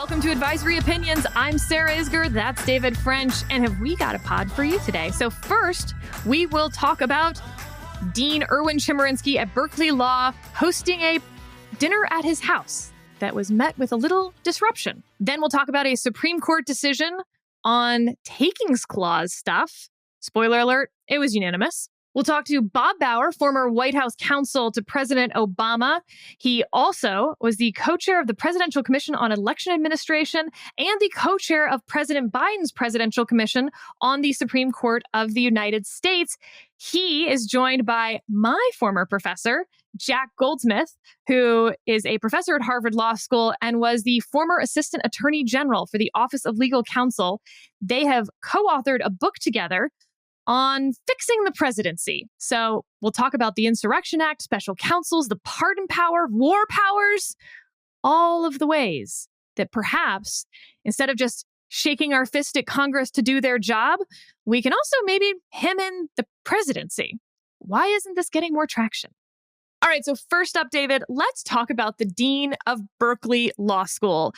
Welcome to Advisory Opinions. I'm Sarah Isger. That's David French. And have we got a pod for you today? So first, we will talk about Dean Erwin Chemerinsky at Berkeley Law hosting a dinner at his house that was met with a little disruption. Then we'll talk about a Supreme Court decision on takings clause stuff. Spoiler alert, it was unanimous. We'll talk to Bob Bauer, former White House counsel to President Obama. He also was the co-chair of the Presidential Commission on Election Administration and the co-chair of President Biden's Presidential Commission on the Supreme Court of the United States. He is joined by my former professor, Jack Goldsmith, who is a professor at Harvard Law School and was the former Assistant Attorney General for the Office of Legal Counsel. They have co-authored a book together on fixing the presidency. So we'll talk about the Insurrection Act, special counsels, the pardon power, war powers, all of the ways that perhaps instead of just shaking our fist at Congress to do their job, we can also maybe hem in the presidency. Why isn't this getting more traction? All right, so first up, David, let's talk about the Dean of Berkeley Law School.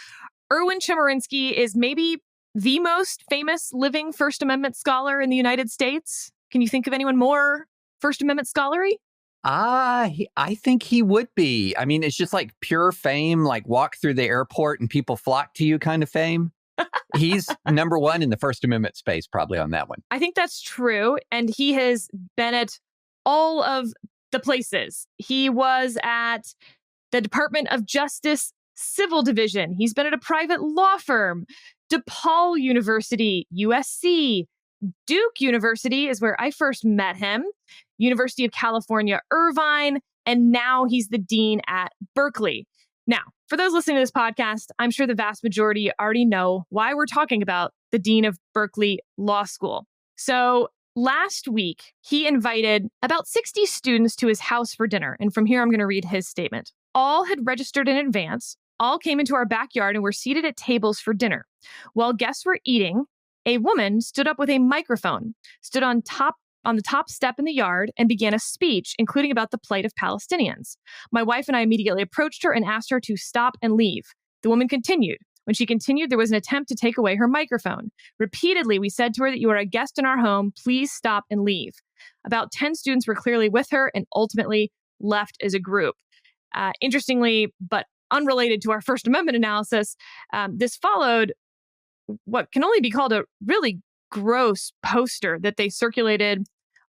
Erwin Chemerinsky is maybe the most famous living First Amendment scholar in the United States. Can you think of anyone more First Amendment scholarly? I think he would be. I mean, it's just like pure fame, like walk through the airport and people flock to you kind of fame. He's number one in the First Amendment space, probably on that one. I think that's true. And he has been at all of the places. He was at the Department of Justice Civil Division. He's been at a private law firm. DePaul University, USC, Duke University is where I first met him, University of California, Irvine, and now he's the dean at Berkeley. Now, for those listening to this podcast, I'm sure the vast majority already know why we're talking about the dean of Berkeley Law School. So last week, he invited about 60 students to his house for dinner. And from here, I'm going to read his statement. All had registered in advance. All came into our backyard and were seated at tables for dinner. While guests were eating, a woman stood up with a microphone, stood on the top step in the yard, and began a speech, including about the plight of Palestinians. My wife and I immediately approached her and asked her to stop and leave. The woman continued. When she continued, there was an attempt to take away her microphone. Repeatedly, we said to her that you are a guest in our home. Please stop and leave. About 10 students were clearly with her and ultimately left as a group. Interestingly, but unrelated to our First Amendment analysis, this followed what can only be called a really gross poster that they circulated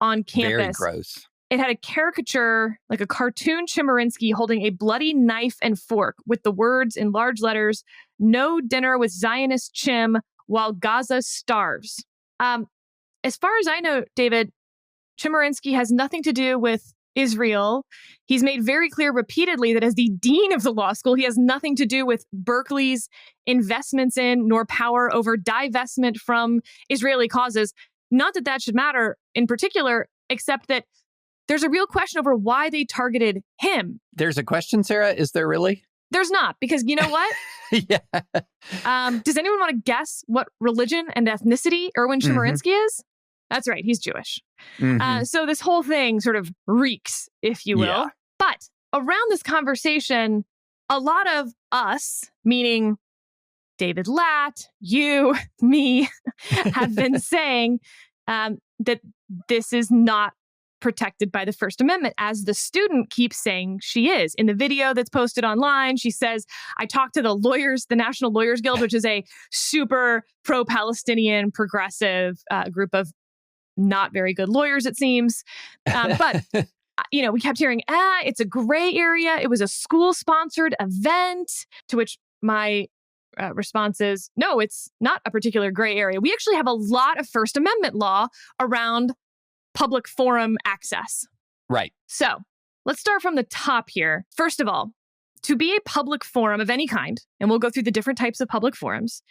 on campus. Very gross. It had a caricature, like a cartoon Chemerinsky holding a bloody knife and fork with the words in large letters, "No dinner with Zionist Chim while Gaza starves." As far as I know, David, Chemerinsky has nothing to do with Israel. He's made very clear repeatedly that as the dean of the law school, he has nothing to do with Berkeley's investments in nor power over divestment from Israeli causes. Not that that should matter in particular, except that there's a real question over why they targeted him. There's a question, Sarah? Is there really? There's not, because you know what? Yeah. Does anyone want to guess what religion and ethnicity Erwin Chemerinsky is? That's right. He's Jewish. So this whole thing sort of reeks, if you will. Yeah. But around this conversation, a lot of us, meaning David Latt, you, me, have been saying that this is not protected by the First Amendment, as the student keeps saying she is. In the video that's posted online, she says, I talked to the lawyers, the National Lawyers Guild, which is a super pro-Palestinian progressive group of not very good lawyers, it seems. But, we kept hearing, it's a gray area. It was a school-sponsored event, to which my response is, no, it's not a particular gray area. We actually have a lot of First Amendment law around public forum access. Right. So let's start from the top here. First of all, to be a public forum of any kind, and we'll go through the different types of public forums,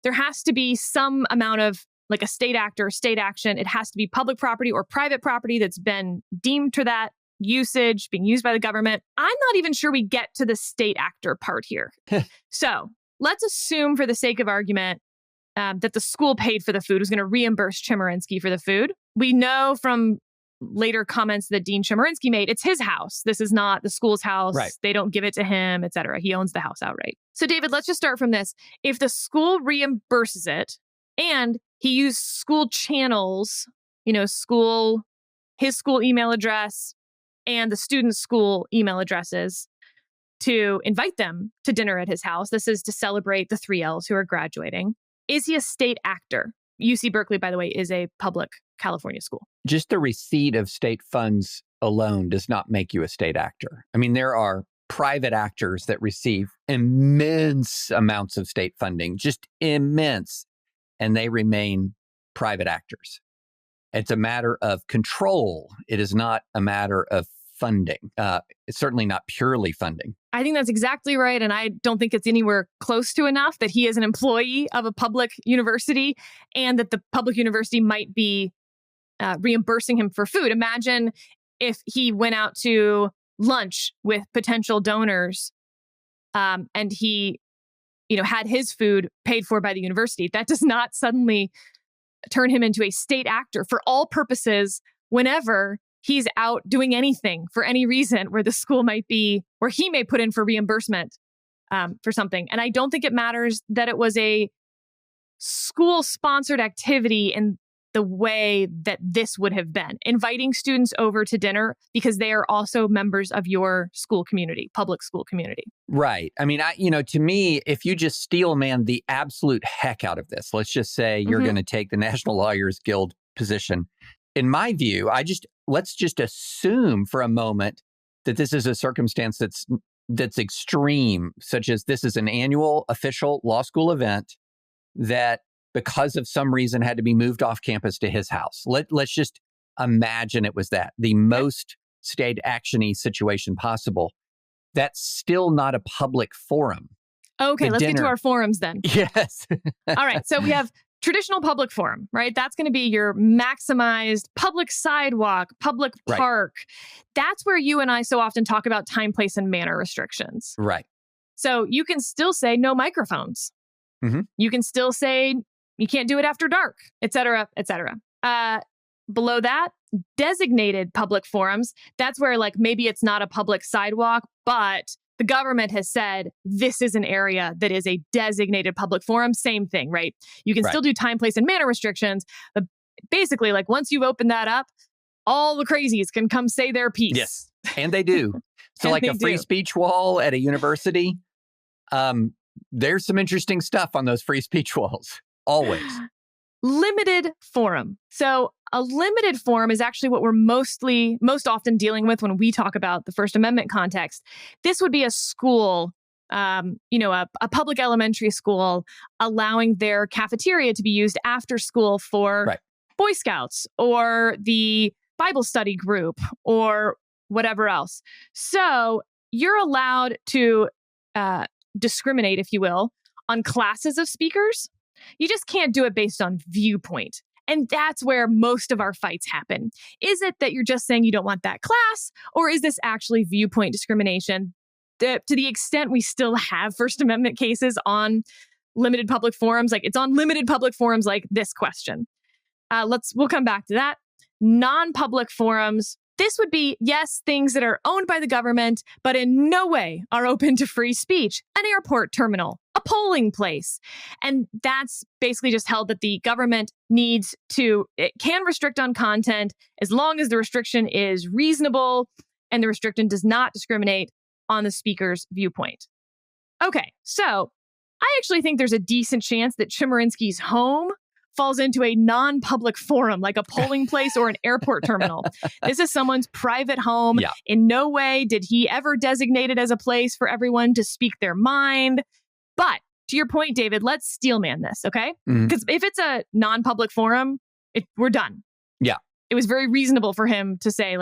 there has to be some amount of like a state act or state action. It has to be public property or private property that's been deemed to that usage, being used by the government. I'm not even sure we get to the state actor part here. So let's assume for the sake of argument that the school paid for the food, was going to reimburse Chemerinsky for the food. We know from later comments that Dean Chemerinsky made, it's his house. This is not the school's house. Right. They don't give it to him, et cetera. He owns the house outright. So David, let's just start from this. If the school reimburses it and he used school channels, his school email address and the student's school email addresses to invite them to dinner at his house, this is to celebrate the 3 Ls who are graduating. Is he a state actor? UC Berkeley, by the way, is a public California school. Just the receipt of state funds alone does not make you a state actor. I mean, there are private actors that receive immense amounts of state funding, just immense, and they remain private actors. It's a matter of control. It is not a matter of funding. It's certainly not purely funding. I think that's exactly right. And I don't think it's anywhere close to enough that he is an employee of a public university and that the public university might be reimbursing him for food. Imagine if he went out to lunch with potential donors and he, had his food paid for by the university. That does not suddenly turn him into a state actor for all purposes whenever he's out doing anything for any reason where the school might be, where he may put in for reimbursement for something. And I don't think it matters that it was a school-sponsored activity in the way that this would have been. Inviting students over to dinner because they are also members of your school community, public school community. Right. I mean, to me, if you just steel man the absolute heck out of this, let's just say you're going to take the National Lawyers Guild position. In my view, let's just assume for a moment that this is a circumstance that's extreme, such as this is an annual official law school event that because of some reason had to be moved off campus to his house. Let's just imagine it was that, the most state action-y situation possible. That's still not a public forum. Okay, let's get to our forums then. Yes. All right, so we have traditional public forum, right? That's going to be your maximized public sidewalk, public park. Right. That's where you and I so often talk about time, place, and manner restrictions. Right. So you can still say no microphones. Mm-hmm. You can still say you can't do it after dark, et cetera, et cetera. Below that, designated public forums. That's where maybe it's not a public sidewalk, but the government has said this is an area that is a designated public forum. Same thing, right? You can still do time, place, and manner restrictions. But basically, once you've opened that up, all the crazies can come say their piece. Yes, and they do. So a free speech wall at a university, there's some interesting stuff on those free speech walls. Always. Limited forum. So a limited forum is actually what we're most often dealing with when we talk about the First Amendment context. This would be a school, a public elementary school allowing their cafeteria to be used after school for Boy Scouts or the Bible study group or whatever else. So you're allowed to discriminate, if you will, on classes of speakers. You just can't do it based on viewpoint. And that's where most of our fights happen. Is it that you're just saying you don't want that class, or is this actually viewpoint discrimination? To the extent we still have First Amendment cases on limited public forums, it's on limited public forums like this question. We'll come back to that. Non-public forums. This would be, yes, things that are owned by the government, but in no way are open to free speech. An airport terminal, a polling place. And that's basically just held that the government it can restrict on content as long as the restriction is reasonable and the restriction does not discriminate on the speaker's viewpoint. Okay, so I actually think there's a decent chance that Chemerinsky's home falls into a non-public forum, like a polling place or an airport terminal. This is someone's private home. Yeah. In no way did he ever designate it as a place for everyone to speak their mind. But to your point, David, let's steelman this, okay? Because if it's a non-public forum, we're done. Yeah. It was very reasonable for him to say,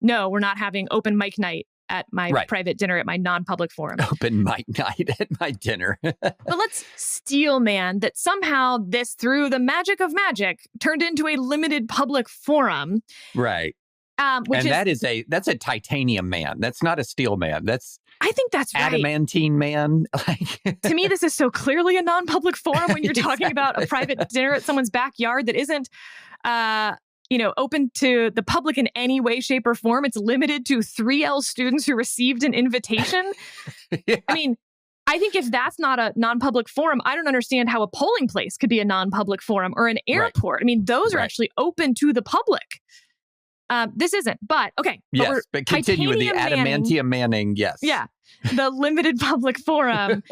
no, we're not having open mic night at my private dinner at my non-public forum. Open mic night at my dinner. But let's steelman that somehow this, through the magic of magic, turned into a limited public forum. Right. That's a titanium man. That's not a steel man. I think that's right. Adamantine man. To me, this is so clearly a non-public forum when you're talking about a private dinner at someone's backyard that isn't open to the public in any way, shape, or form. It's limited to 3L students who received an invitation. Yeah. I mean, I think if that's not a non-public forum, I don't understand how a polling place could be a non-public forum or an airport. Right. I mean, those are Right. actually open to the public. This isn't, but okay. Yes, but continue with the adamantium Manning. Yes. Yeah, the limited public forum.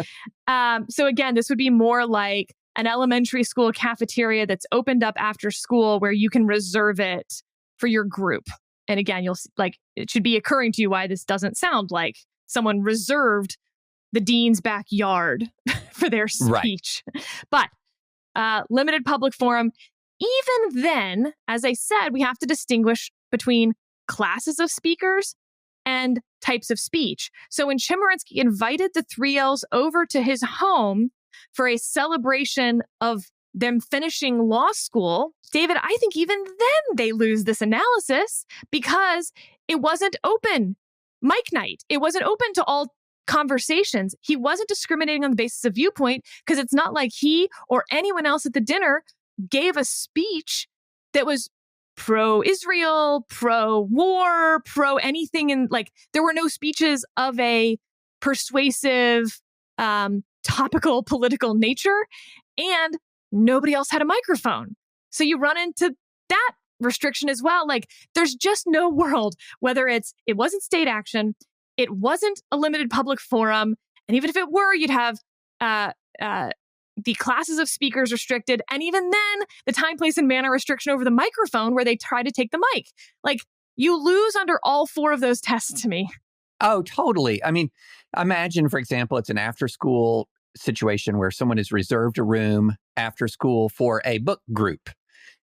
So again, this would be more like an elementary school cafeteria that's opened up after school where you can reserve it for your group. And again, you'll see, it should be occurring to you why this doesn't sound like someone reserved the dean's backyard for their speech. Right. But limited public forum, even then, as I said, we have to distinguish between classes of speakers and types of speech. So when Chemerinsky invited the 3Ls over to his home for a celebration of them finishing law school, David, I think even then they lose this analysis because it wasn't open mic night. It wasn't open to all conversations. He wasn't discriminating on the basis of viewpoint because it's not like he or anyone else at the dinner gave a speech that was pro-Israel, pro-war, pro-anything. And there were no speeches of a persuasive, topical political nature, and nobody else had a microphone. So you run into that restriction as well. There's just no world, whether it wasn't state action, it wasn't a limited public forum, and even if it were, you'd have the classes of speakers restricted, and even then, the time, place, and manner restriction over the microphone where they try to take the mic. You lose under all four of those tests to me. Oh, totally. I mean, imagine, for example, it's an after-school situation where someone has reserved a room after school for a book group,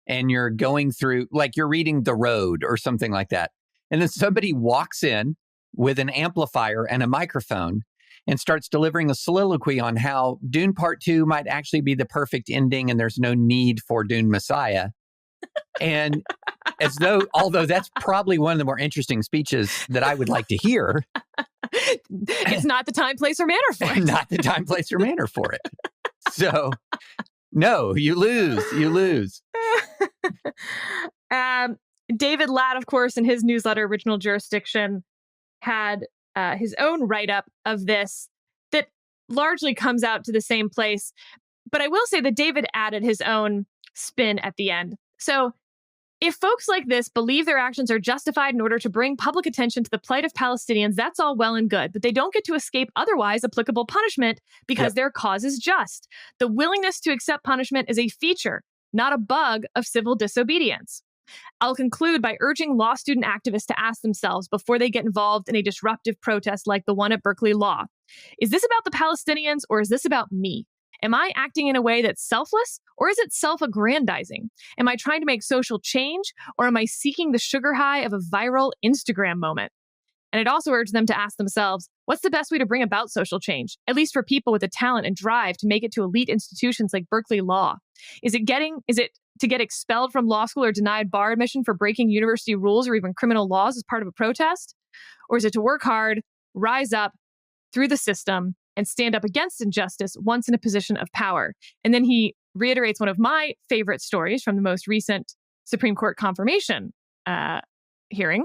and you're going through, you're reading The Road or something like that. And then somebody walks in with an amplifier and a microphone and starts delivering a soliloquy on how Dune Part 2 might actually be the perfect ending and there's no need for Dune Messiah. And although that's probably one of the more interesting speeches that I would like to hear. It's not the time, place, or manner for it. Not the time, place, or manner for it. So, no, you lose. David Ladd, of course, in his newsletter, Original Jurisdiction, had his own write-up of this that largely comes out to the same place. But I will say that David added his own spin at the end. So if folks like this believe their actions are justified in order to bring public attention to the plight of Palestinians, that's all well and good, but they don't get to escape otherwise applicable punishment because their cause is just. The willingness to accept punishment is a feature, not a bug of civil disobedience. I'll conclude by urging law student activists to ask themselves before they get involved in a disruptive protest like the one at Berkeley Law, is this about the Palestinians or is this about me? Am I acting in a way that's selfless or is it self-aggrandizing? Am I trying to make social change or am I seeking the sugar high of a viral Instagram moment? And I'd also urge them to ask themselves, what's the best way to bring about social change, at least for people with the talent and drive to make it to elite institutions like Berkeley Law? Is it to get expelled from law school or denied bar admission for breaking university rules or even criminal laws as part of a protest? Or is it to work hard, rise up through the system, and stand up against injustice once in a position of power? And then he reiterates one of my favorite stories from the most recent Supreme Court confirmation hearing.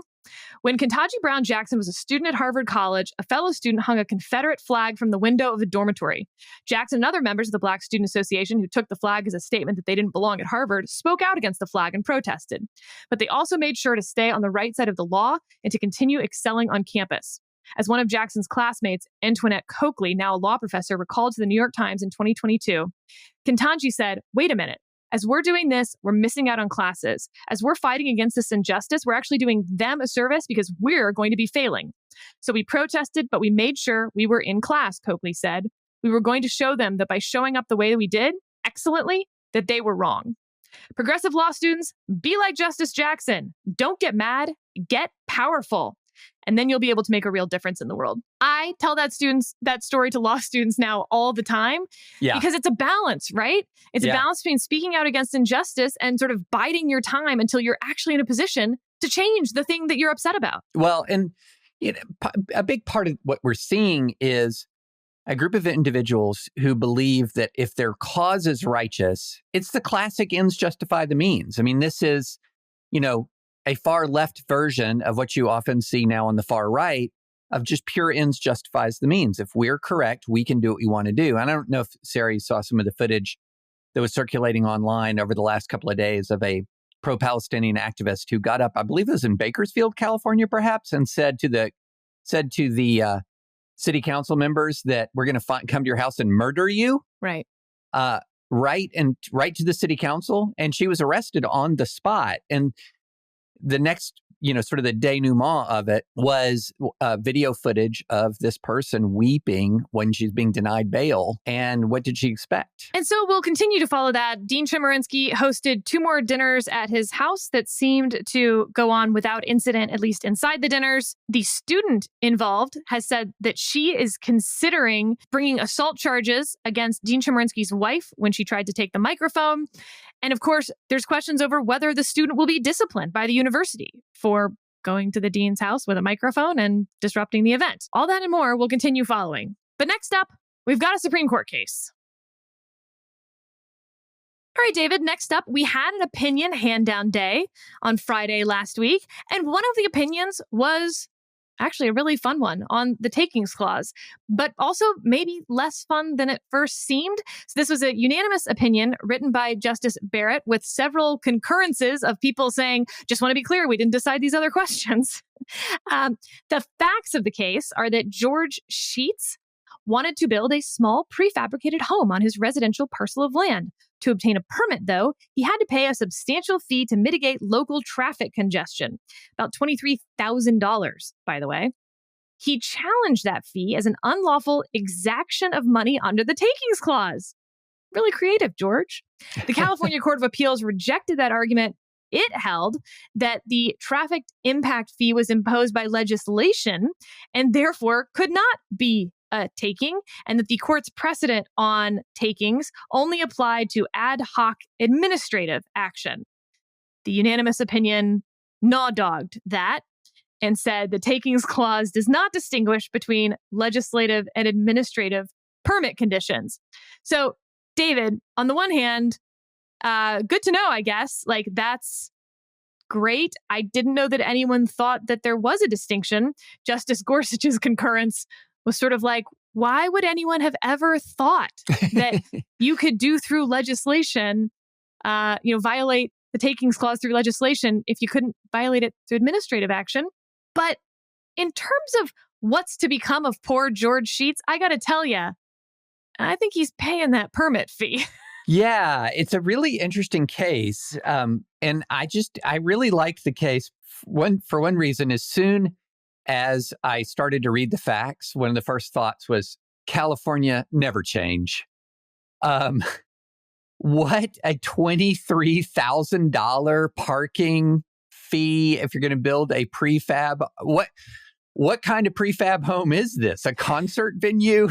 When Ketanji Brown Jackson was a student at Harvard College, a fellow student hung a Confederate flag from the window of the dormitory. Jackson and other members of the Black Student Association, who took the flag as a statement that they didn't belong at Harvard, spoke out against the flag and protested. But they also made sure to stay on the right side of the law and to continue excelling on campus. As one of Jackson's classmates, Antoinette Coakley, now a law professor, recalled to the New York Times in 2022, Ketanji said, wait a minute. As we're doing this, we're missing out on classes. As we're fighting against this injustice, we're actually doing them a service because we're going to be failing. So we protested, but we made sure we were in class, Coakley said. We were going to show them that by showing up the way we did, excellently, that they were wrong. Progressive law students, be like Justice Jackson. Don't get mad, get powerful. And then you'll be able to make a real difference in the world. I tell that story to law students now all the time because it's a balance, right? It's a balance between speaking out against injustice and sort of biding your time until you're actually in a position to change the thing that you're upset about. Well, and a big part of what we're seeing is a group of individuals who believe that if their cause is righteous, it's the classic ends justify the means. I mean, this is a far left version of what you often see now on the far right of just pure ends justifies the means. If we're correct, we can do what we want to do. And I don't know if Sarah, you saw some of the footage that was circulating online over the last couple of days of a pro-Palestinian activist who got up, I believe it was in Bakersfield, California, perhaps, and said to the city council members that we're going to come to your house and murder you. Right. Right to the city council. And she was arrested on the spot. And the next, sort of the denouement of it was video footage of this person weeping when she's being denied bail. And what did she expect? And so we'll continue to follow that. Dean Chemerinsky hosted 2 more dinners at his house that seemed to go on without incident, at least inside the dinners. The student involved has said that she is considering bringing assault charges against Dean Chemerinsky's wife when she tried to take the microphone. And of course, there's questions over whether the student will be disciplined by the university for going to the dean's house with a microphone and disrupting the event. All that and more will continue following. But next up, we've got a Supreme Court case. All right, David, next up, we had an opinion hand-down day on Friday last week. And one of the opinions was actually a really fun one on the takings clause, but also maybe less fun than it first seemed. So this was a unanimous opinion written by Justice Barrett with several concurrences of people saying, just want to be clear, we didn't decide these other questions. The facts of the case are that George Sheets wanted to build a small prefabricated home on his residential parcel of land. To obtain a permit, though, he had to pay a substantial fee to mitigate local traffic congestion, about $23,000, by the way. He challenged that fee as an unlawful exaction of money under the takings clause. Really creative, George. The California Court of Appeals rejected that argument. It held that the traffic impact fee was imposed by legislation and therefore could not be a taking, and that the court's precedent on takings only applied to ad hoc administrative action. The unanimous opinion gnaw-dogged that and said the takings clause does not distinguish between legislative and administrative permit conditions. So, David, on the one hand, good to know, I guess. Like, that's great. I didn't know that anyone thought that there was a distinction. Justice Gorsuch's concurrence was sort of like, why would anyone have ever thought that you could do through legislation, violate the takings clause through legislation if you couldn't violate it through administrative action? But in terms of what's to become of poor George Sheets, I got to tell you, I think he's paying that permit fee. Yeah, it's a really interesting case. And I really like the case. For one reason, as soon as I started to read the facts, one of the first thoughts was California never change. What a $23,000 parking fee if you're going to build a prefab. What kind of prefab home is this? A concert venue?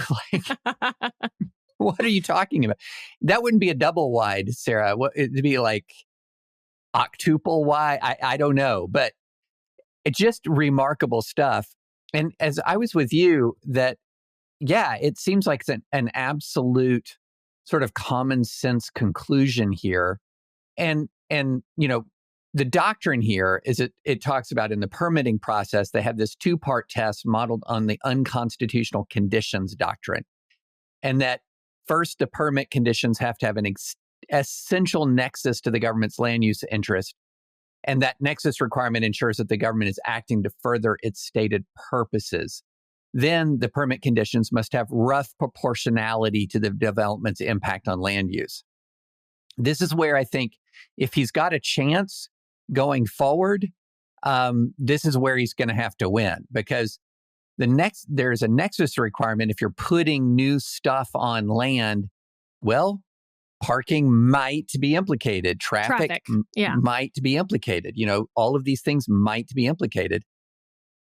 What are you talking about? That wouldn't be a double wide, Sarah. It'd be like octuple wide. I don't know, but it's just remarkable stuff. And as I was with you, it seems like it's an absolute sort of common sense conclusion here. And the doctrine here is it talks about in the permitting process, they have this 2-part test modeled on the unconstitutional conditions doctrine. And that first, the permit conditions have to have an essential nexus to the government's land use interest. And that nexus requirement ensures that the government is acting to further its stated purposes. Then the permit conditions must have rough proportionality to the development's impact on land use. This is where I think if he's got a chance going forward, this is where he's going to have to win, because there's a nexus requirement. If you're putting new stuff on land, well, parking might be implicated. Traffic. Might be implicated. All of these things might be implicated.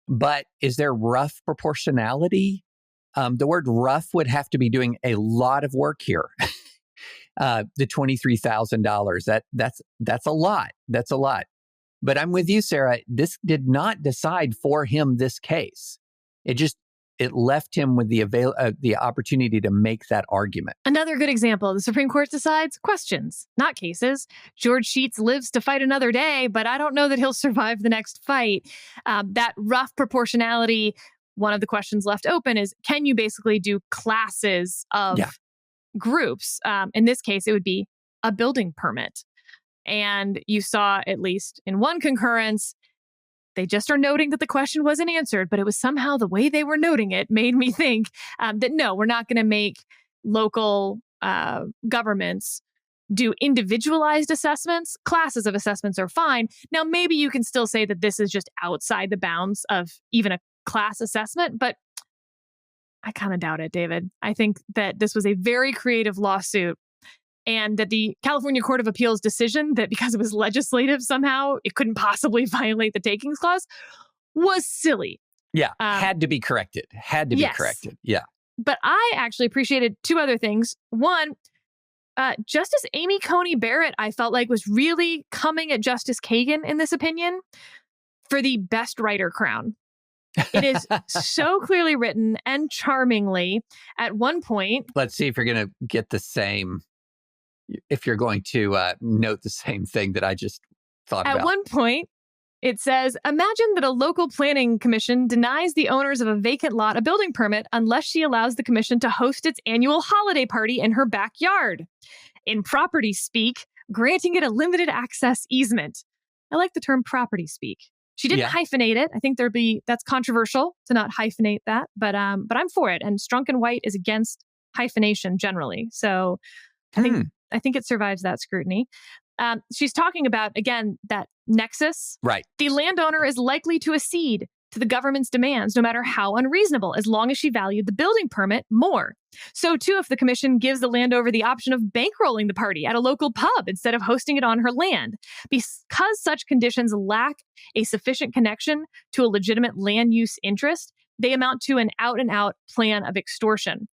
But is there rough proportionality? The word rough would have to be doing a lot of work here. The $23,000, that's a lot. That's a lot. But I'm with you, Sarah. This did not decide for him this case. It just it left him with the opportunity to make that argument. Another good example, the Supreme Court decides questions, not cases. George Sheets lives to fight another day, but I don't know that he'll survive the next fight. That rough proportionality, one of the questions left open is, can you basically do classes of groups? In this case, it would be a building permit. And you saw, at least in one concurrence, they just are noting that the question wasn't answered, but it was somehow the way they were noting it made me think that no, we're not going to make local governments do individualized assessments. Classes of assessments are fine. Now, maybe you can still say that this is just outside the bounds of even a class assessment, but I kind of doubt it, David. I think that this was a very creative lawsuit, and that the California Court of Appeals decision that because it was legislative somehow it couldn't possibly violate the takings clause was silly. Yeah, had to be corrected. Yeah. But I actually appreciated two other things. One, Justice Amy Coney Barrett, I felt like was really coming at Justice Kagan in this opinion for the best writer crown. It is so clearly written and charmingly. At one point, let's see if you're going to get the same. If you're going to note the same thing that I just thought about. At one point, it says, imagine that a local planning commission denies the owners of a vacant lot a building permit unless she allows the commission to host its annual holiday party in her backyard. In property speak, granting it a limited access easement. I like the term property speak. She didn't hyphenate it. I think that's controversial to not hyphenate that, but I'm for it. And Strunk and White is against hyphenation generally. So I think it survives that scrutiny. She's talking about, again, that nexus. Right. The landowner is likely to accede to the government's demands, no matter how unreasonable, as long as she valued the building permit more. So, too, if the commission gives the landowner the option of bankrolling the party at a local pub instead of hosting it on her land. Because such conditions lack a sufficient connection to a legitimate land use interest, they amount to an out-and-out plan of extortion.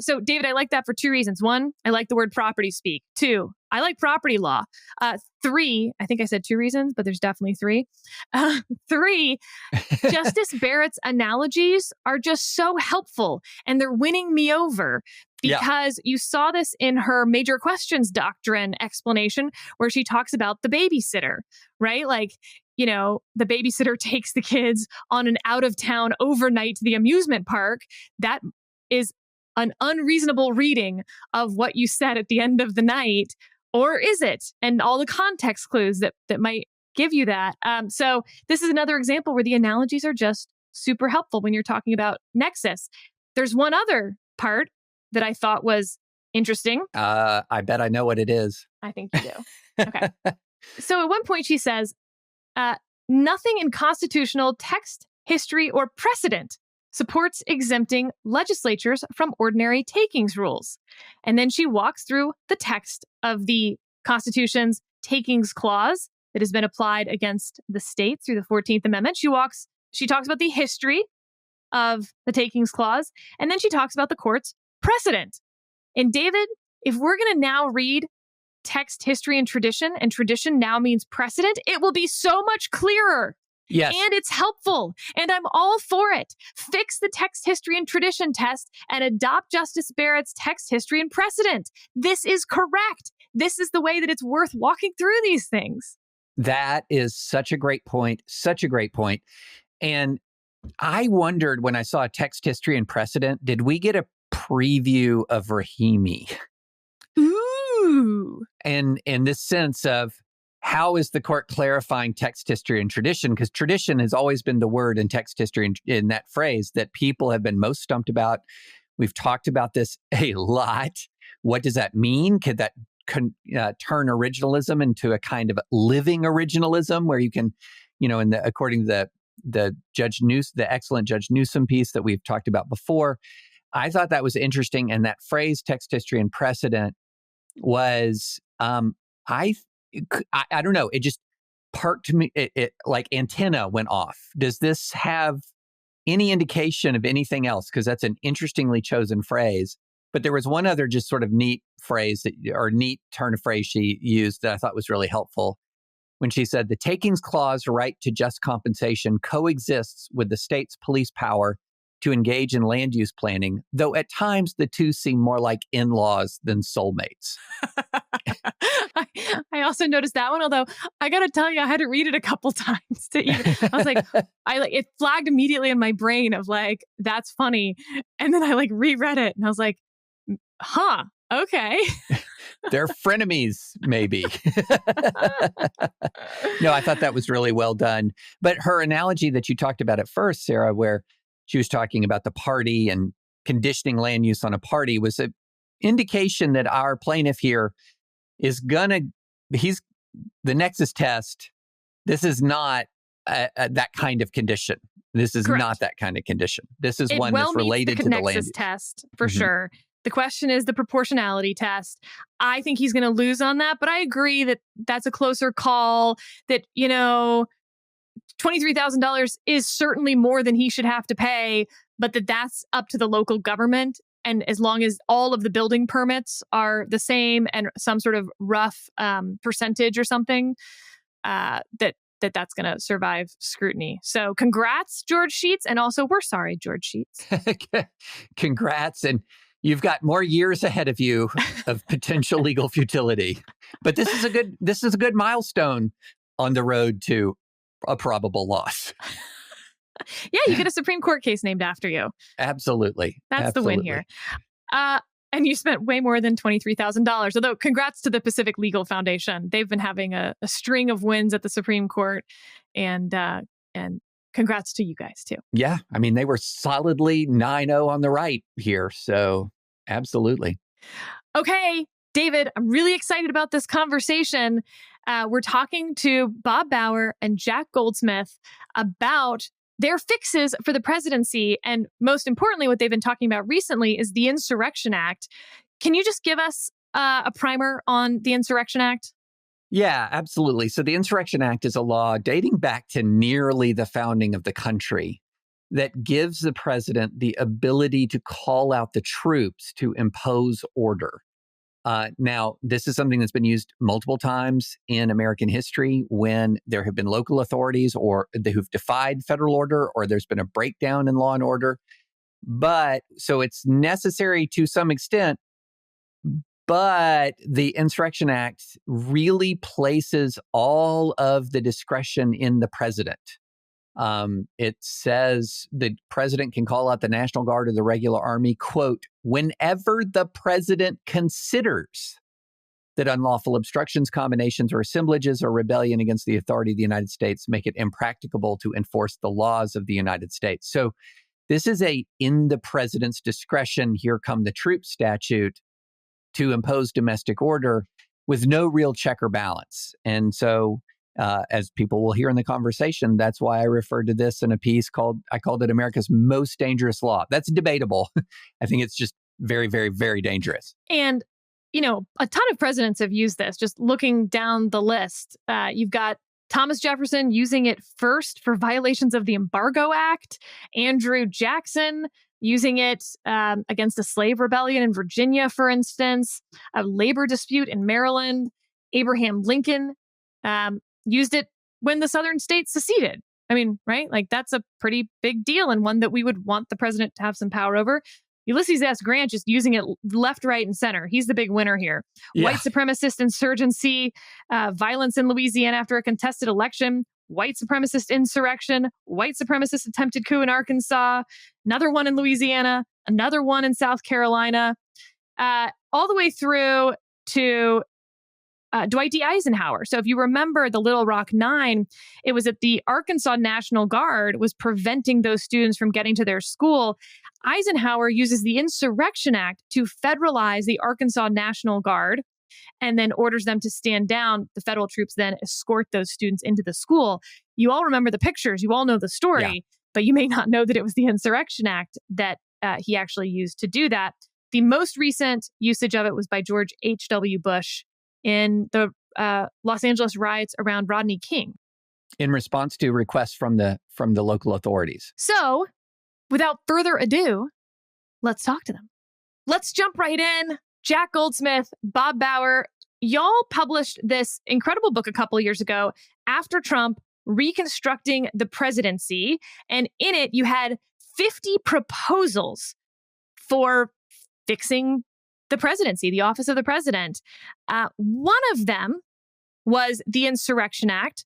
So, David, I like that for two reasons. One, I like the word property speak. Two, I like property law. Three, I think I said two reasons, but there's definitely three. Three, Justice Barrett's analogies are just so helpful, and they're winning me over because you saw this in her major questions doctrine explanation where she talks about the babysitter, right? Like, you know, the babysitter takes the kids on an out-of-town overnight to the amusement park. That is an unreasonable reading of what you said at the end of the night, or is it? And all the context clues that might give you that. So this is another example where the analogies are just super helpful when you're talking about nexus. There's one other part that I thought was interesting. I bet I know what it is. I think you do. Okay. So at one point she says, nothing in constitutional text, history, or precedent supports exempting legislatures from ordinary takings rules. And then she walks through the text of the Constitution's takings clause that has been applied against the states through the 14th Amendment. She talks about the history of the takings clause, and then she talks about the court's precedent. And David, if we're going to now read text, history, and tradition now means precedent, it will be so much clearer. Yes. And it's helpful. And I'm all for it. Fix the text, history, and tradition test and adopt Justice Barrett's text, history, and precedent. This is correct. This is the way that it's worth walking through these things. That is such a great point. Such a great point. And I wondered when I saw text, history, and precedent, did we get a preview of Rahimi? Ooh. And in this sense of, how is the court clarifying text, history, and tradition? Because tradition has always been the word in text, history, and in that phrase that people have been most stumped about. We've talked about this a lot. What does that mean? Could that turn originalism into a kind of living originalism where you can, according to the excellent Judge Newsom piece that we've talked about before, I thought that was interesting. And that phrase, text, history, and precedent was, I don't know. It just parked me. It like antenna went off. Does this have any indication of anything else? Because that's an interestingly chosen phrase. But there was one other just sort of neat phrase or neat turn of phrase she used that I thought was really helpful when she said the takings clause right to just compensation coexists with the state's police power to engage in land use planning, though at times the two seem more like in-laws than soulmates. I also noticed that one, although I got to tell you, I had to read it a couple times to even, I was like, it flagged immediately in my brain of like, that's funny. And then I like reread it and I was like, huh, okay. They're frenemies, maybe. No, I thought that was really well done. But her analogy that you talked about at first, Sarah, where she was talking about the party and conditioning land use on a party, was an indication that our plaintiff here is he's the nexus test. This is not that kind of condition. This is Correct. Not that kind of condition. This is It one well that's related meets to the the land nexus use test for sure. The question is the proportionality test. I think he's going to lose on that, but I agree that that's a closer call, that, $23,000 is certainly more than he should have to pay, but that's up to the local government. And as long as all of the building permits are the same and some sort of rough percentage or something, that's going to survive scrutiny. So congrats, George Sheets. And also, we're sorry, George Sheets. Congrats. And you've got more years ahead of you of potential legal futility. But this is a good milestone on the road to a probable loss. Yeah, you get a Supreme Court case named after you. Absolutely. That's the win here. And you spent way more than $23,000. Although, congrats to the Pacific Legal Foundation. They've been having a string of wins at the Supreme Court, and congrats to you guys too. Yeah, I mean, they were solidly 9-0 on the right here, so absolutely. Okay, David, I'm really excited about this conversation. We're talking to Bob Bauer and Jack Goldsmith about their fixes for the presidency. And most importantly, what they've been talking about recently is the Insurrection Act. Can you just give us a primer on the Insurrection Act? Yeah, absolutely. So the Insurrection Act is a law dating back to nearly the founding of the country that gives the president the ability to call out the troops to impose order. Now, this is something that's been used multiple times in American history when there have been local authorities or who've defied federal order, or there's been a breakdown in law and order. But so it's necessary to some extent, but the Insurrection Act really places all of the discretion in the president. It says the president can call out the National Guard or the regular army, quote, whenever the president considers that unlawful obstructions, combinations, or assemblages or rebellion against the authority of the United States make it impracticable to enforce the laws of the United States. So this is in the president's discretion, here come the troops statute to impose domestic order with no real check or balance. And so as people will hear in the conversation, that's why I referred to this in a piece I called it America's most dangerous law. That's debatable. I think it's just very, very, very dangerous. And, a ton of presidents have used this. Just looking down the list, you've got Thomas Jefferson using it first for violations of the Embargo Act, Andrew Jackson using it against a slave rebellion in Virginia, for instance, a labor dispute in Maryland, Abraham Lincoln used it when the southern states seceded. I mean, right? Like, that's a pretty big deal, and one that we would want the president to have some power over. Ulysses S. Grant just using it left, right, and center. He's the big winner here. Yeah. White supremacist insurgency, violence in Louisiana after a contested election, white supremacist insurrection, white supremacist attempted coup in Arkansas, another one in Louisiana, another one in South Carolina, all the way through to Dwight D. Eisenhower. So if you remember the Little Rock Nine, it was that the Arkansas National Guard was preventing those students from getting to their school. Eisenhower uses the Insurrection Act to federalize the Arkansas National Guard and then orders them to stand down. The federal troops then escort those students into the school. You all remember the pictures. You all know the story, but you may not know that it was the Insurrection Act that he actually used to do that. The most recent usage of it was by George H.W. Bush in the Los Angeles riots around Rodney King, in response to requests from the local authorities. So, without further ado, let's talk to them. Let's jump right in. Jack Goldsmith, Bob Bauer, y'all published this incredible book a couple years ago, After Trump, Reconstructing the Presidency, and in it you had 50 proposals for fixing the presidency, the office of the president. One of them was the Insurrection Act.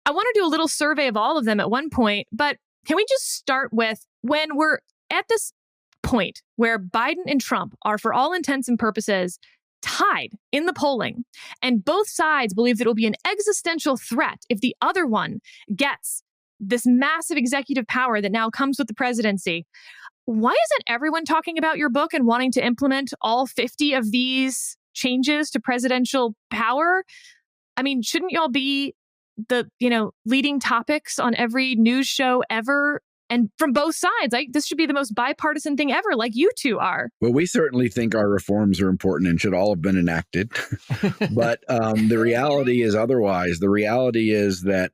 I want to do a little survey of all of them at one point, but can we just start with when we're at this point where Biden and Trump are, for all intents and purposes, tied in the polling, and both sides believe that it will be an existential threat if the other one gets this massive executive power that now comes with the presidency. Why isn't everyone talking about your book and wanting to implement all 50 of these changes to presidential power? I mean, shouldn't y'all be the, leading topics on every news show ever? And from both sides, this should be the most bipartisan thing ever, like you two are. Well, we certainly think our reforms are important and should all have been enacted. But the reality is otherwise. The reality is that,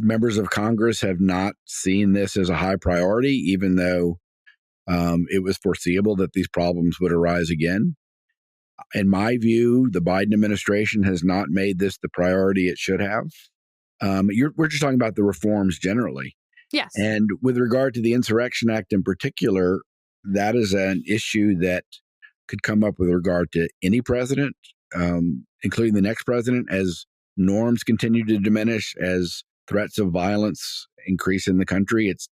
members of Congress have not seen this as a high priority, even though it was foreseeable that these problems would arise again. In my view, the Biden administration has not made this the priority it should have. We're just talking about the reforms generally. Yes. And with regard to the Insurrection Act in particular, that is an issue that could come up with regard to any president, including the next president, as norms continue to diminish, as threats of violence increase in the country. It's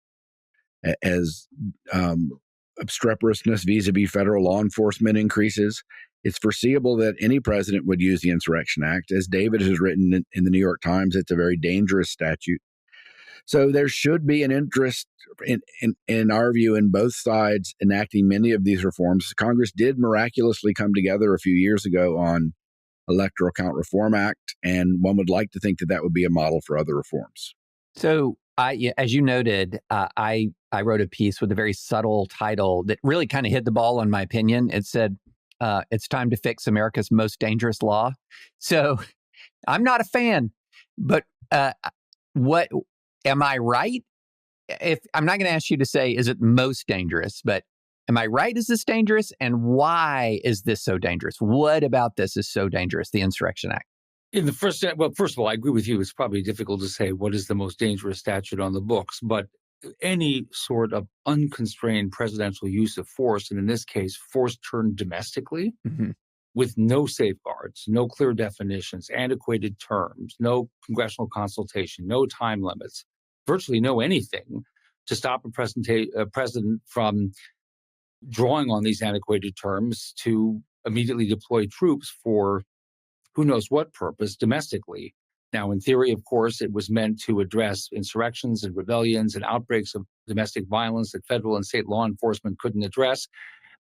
as obstreperousness vis-a-vis federal law enforcement increases. It's foreseeable that any president would use the Insurrection Act. As David has written in the New York Times, it's a very dangerous statute. So there should be an interest, in our view, in both sides enacting many of these reforms. Congress did miraculously come together a few years ago on Electoral Count Reform Act, and one would like to think that that would be a model for other reforms. So, as you noted, I wrote a piece with a very subtle title that really kind of hit the ball, in my opinion. It said, it's time to fix America's most dangerous law. So I'm not a fan, but what am I right? If I'm not going to ask you to say, is it most dangerous, but am I right? Is this dangerous? And why is this so dangerous? What about this is so dangerous, the Insurrection Act? First of all, I agree with you. It's probably difficult to say what is the most dangerous statute on the books, but any sort of unconstrained presidential use of force, and in this case, force turned domestically, with no safeguards, no clear definitions, antiquated terms, no congressional consultation, no time limits, virtually no anything to stop a president from drawing on these antiquated terms to immediately deploy troops for who knows what purpose domestically. Now, in theory, of course, it was meant to address insurrections and rebellions and outbreaks of domestic violence that federal and state law enforcement couldn't address.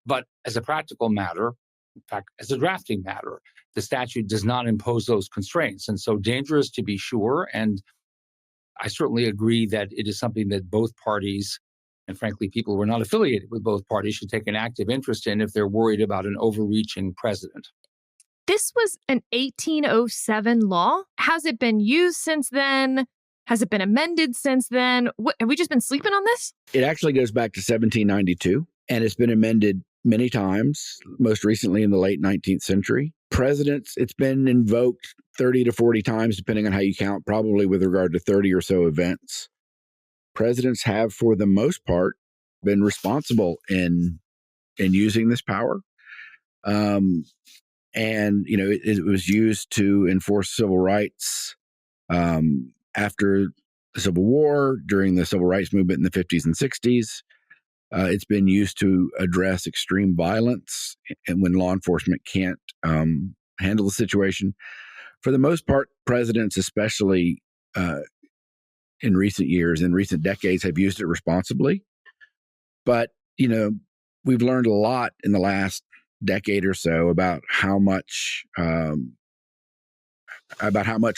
But as a practical matter, in fact, as a drafting matter, the statute does not impose those constraints. And so dangerous to be sure. And I certainly agree that it is something that both parties, and frankly, people who are not affiliated with both parties, should take an active interest in if they're worried about an overreaching president. This was an 1807 law. Has it been used since then? Has it been amended since then? Have we just been sleeping on this? It actually goes back to 1792, and it's been amended many times, most recently in the late 19th century. Presidents, it's been invoked 30 to 40 times, depending on how you count, probably with regard to 30 or so events. Presidents have, for the most part, been responsible in using this power. And, it was used to enforce civil rights after the Civil War, during the Civil Rights Movement in the 50s and 60s. It's been used to address extreme violence and when law enforcement can't handle the situation. For the most part, presidents, especially in recent years, in recent decades, have used it responsibly. But, we've learned a lot in the last decade or so about how much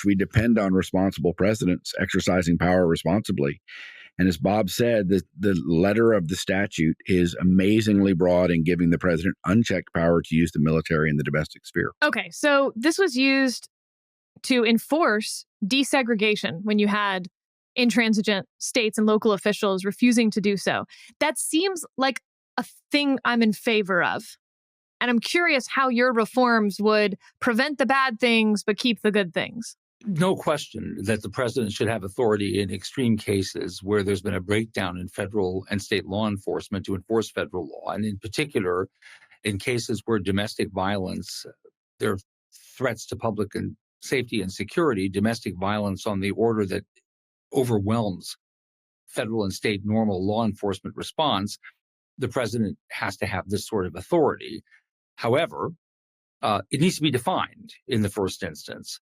we depend on responsible presidents exercising power responsibly. And as Bob said, the letter of the statute is amazingly broad in giving the president unchecked power to use the military in the domestic sphere. Okay, so this was used to enforce desegregation when you had intransigent states and local officials refusing to do so. That seems like a thing I'm in favor of. And I'm curious how your reforms would prevent the bad things but keep the good things. No question that the president should have authority in extreme cases where there's been a breakdown in federal and state law enforcement to enforce federal law. And in particular, in cases where domestic violence, there are threats to public and safety and security, domestic violence on the order that overwhelms federal and state normal law enforcement response, the president has to have this sort of authority. However, it needs to be defined in the first instance.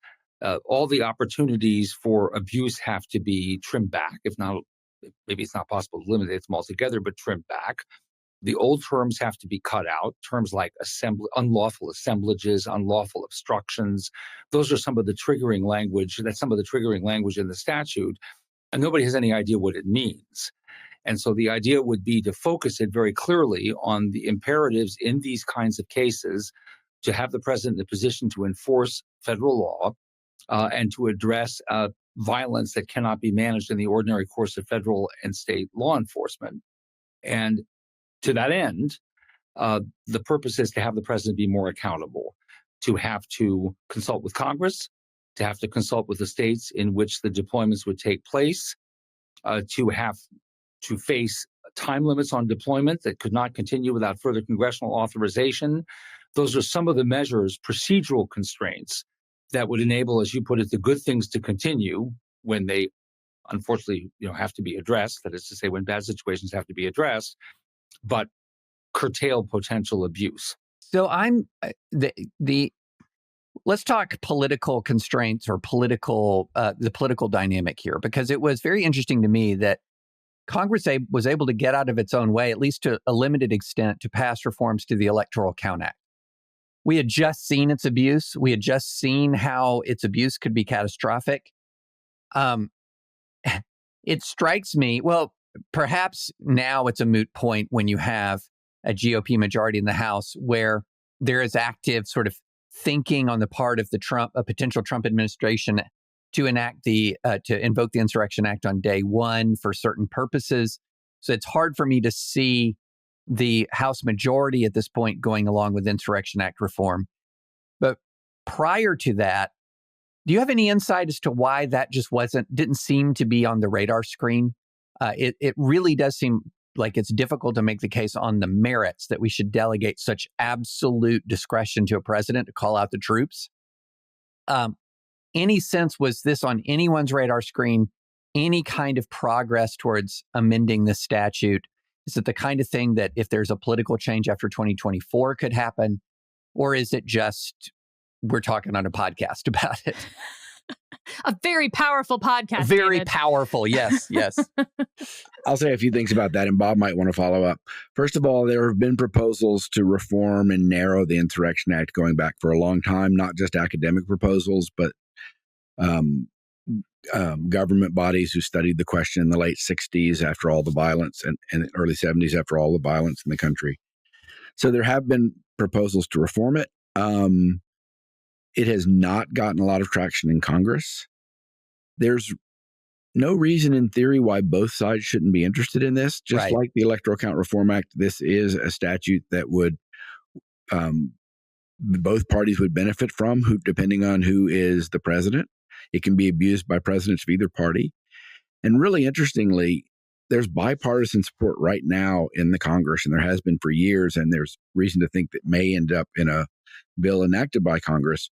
All the opportunities for abuse have to be trimmed back. If not, maybe it's not possible to eliminate them altogether, but trimmed back. The old terms have to be cut out. Terms like unlawful assemblages, unlawful obstructions. Those are some of the triggering language. That's some of the triggering language in the statute, and nobody has any idea what it means. And so the idea would be to focus it very clearly on the imperatives in these kinds of cases, to have the president in a position to enforce federal law and to address violence that cannot be managed in the ordinary course of federal and state law enforcement. And to that end, the purpose is to have the president be more accountable, to have to consult with Congress, to have to consult with the states in which the deployments would take place, to have to face time limits on deployment that could not continue without further congressional authorization. Those are some of the measures, procedural constraints, that would enable, as you put it, the good things to continue when they unfortunately have to be addressed. That is to say, when bad situations have to be addressed, but curtail potential abuse. So I'm let's talk political constraints or the political dynamic here, because it was very interesting to me that Congress was able to get out of its own way, at least to a limited extent, to pass reforms to the Electoral Count Act. We had just seen its abuse. We had just seen how its abuse could be catastrophic. It strikes me, well, perhaps now it's a moot point when you have a GOP majority in the House where there is active sort of thinking on the part of a potential Trump administration to invoke the Insurrection Act on day one for certain purposes. So it's hard for me to see the House majority at this point going along with Insurrection Act reform. But prior to that, do you have any insight as to why that just didn't seem to be on the radar screen? It really does seem like it's difficult to make the case on the merits that we should delegate such absolute discretion to a president to call out the troops. Any sense, was this on anyone's radar screen, any kind of progress towards amending this statute? Is it the kind of thing that if there's a political change after 2024 could happen? Or is it just we're talking on a podcast about it? A very powerful podcast. Very David. Powerful. Yes, yes. I'll say a few things about that, and Bob might want to follow up. First of all, there have been proposals to reform and narrow the Insurrection Act going back for a long time, not just academic proposals, but government bodies who studied the question in the late 60s after all the violence and early 70s after all the violence in the country. So there have been proposals to reform it. It has not gotten a lot of traction in Congress. There's no reason in theory why both sides shouldn't be interested in this. Just Right. like the Electoral Count Reform Act, this is a statute that would both parties would benefit from, depending on who is the president. It can be abused by presidents of either party. And really interestingly, there's bipartisan support right now in the Congress, and there has been for years, and there's reason to think that may end up in a bill enacted by Congress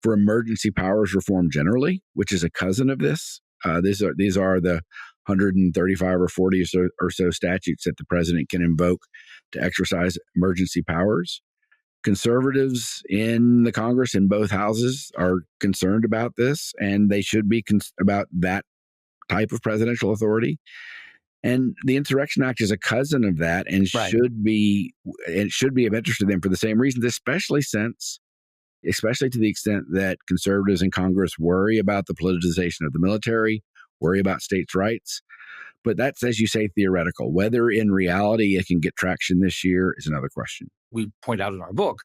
for emergency powers reform generally, which is a cousin of this. These are the 135 or 40 or so statutes that the president can invoke to exercise emergency powers. Conservatives in the Congress in both houses are concerned about this, and they should be about that type of presidential authority. And the Insurrection Act is a cousin of that, and Right. should be of interest to them for the same reasons, especially to the extent that conservatives in Congress worry about the politicization of the military, worry about states' rights. But that's, as you say, theoretical. Whether in reality it can get traction this year is another question. We point out in our book,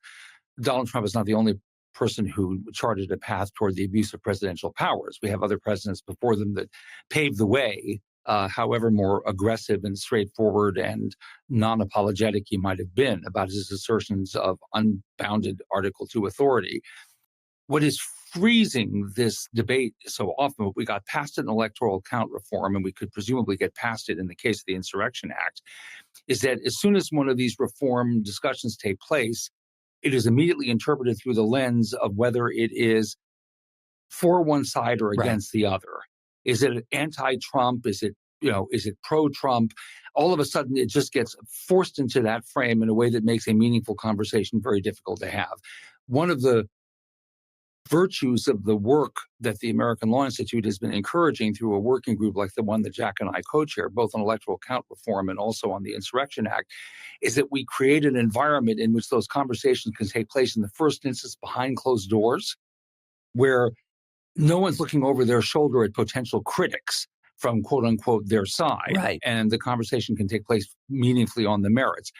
Donald Trump is not the only person who charted a path toward the abuse of presidential powers. We have other presidents before them that paved the way, however more aggressive and straightforward and non-apologetic he might have been about his assertions of unbounded Article II authority. what is freezing this debate so often, we got past an electoral count reform, and we could presumably get past it in the case of the Insurrection Act, is that as soon as one of these reform discussions take place, it is immediately interpreted through the lens of whether it is for one side or against the other. Is it anti-Trump? Is it pro-Trump? All of a sudden, it just gets forced into that frame in a way that makes a meaningful conversation very difficult to have. One of the virtues of the work that the American Law Institute has been encouraging through a working group like the one that Jack and I co-chair, both on electoral count reform and also on the Insurrection Act, is that we create an environment in which those conversations can take place in the first instance behind closed doors, where no one's looking over their shoulder at potential critics from quote unquote their side. Right. And the conversation can take place meaningfully on the merits,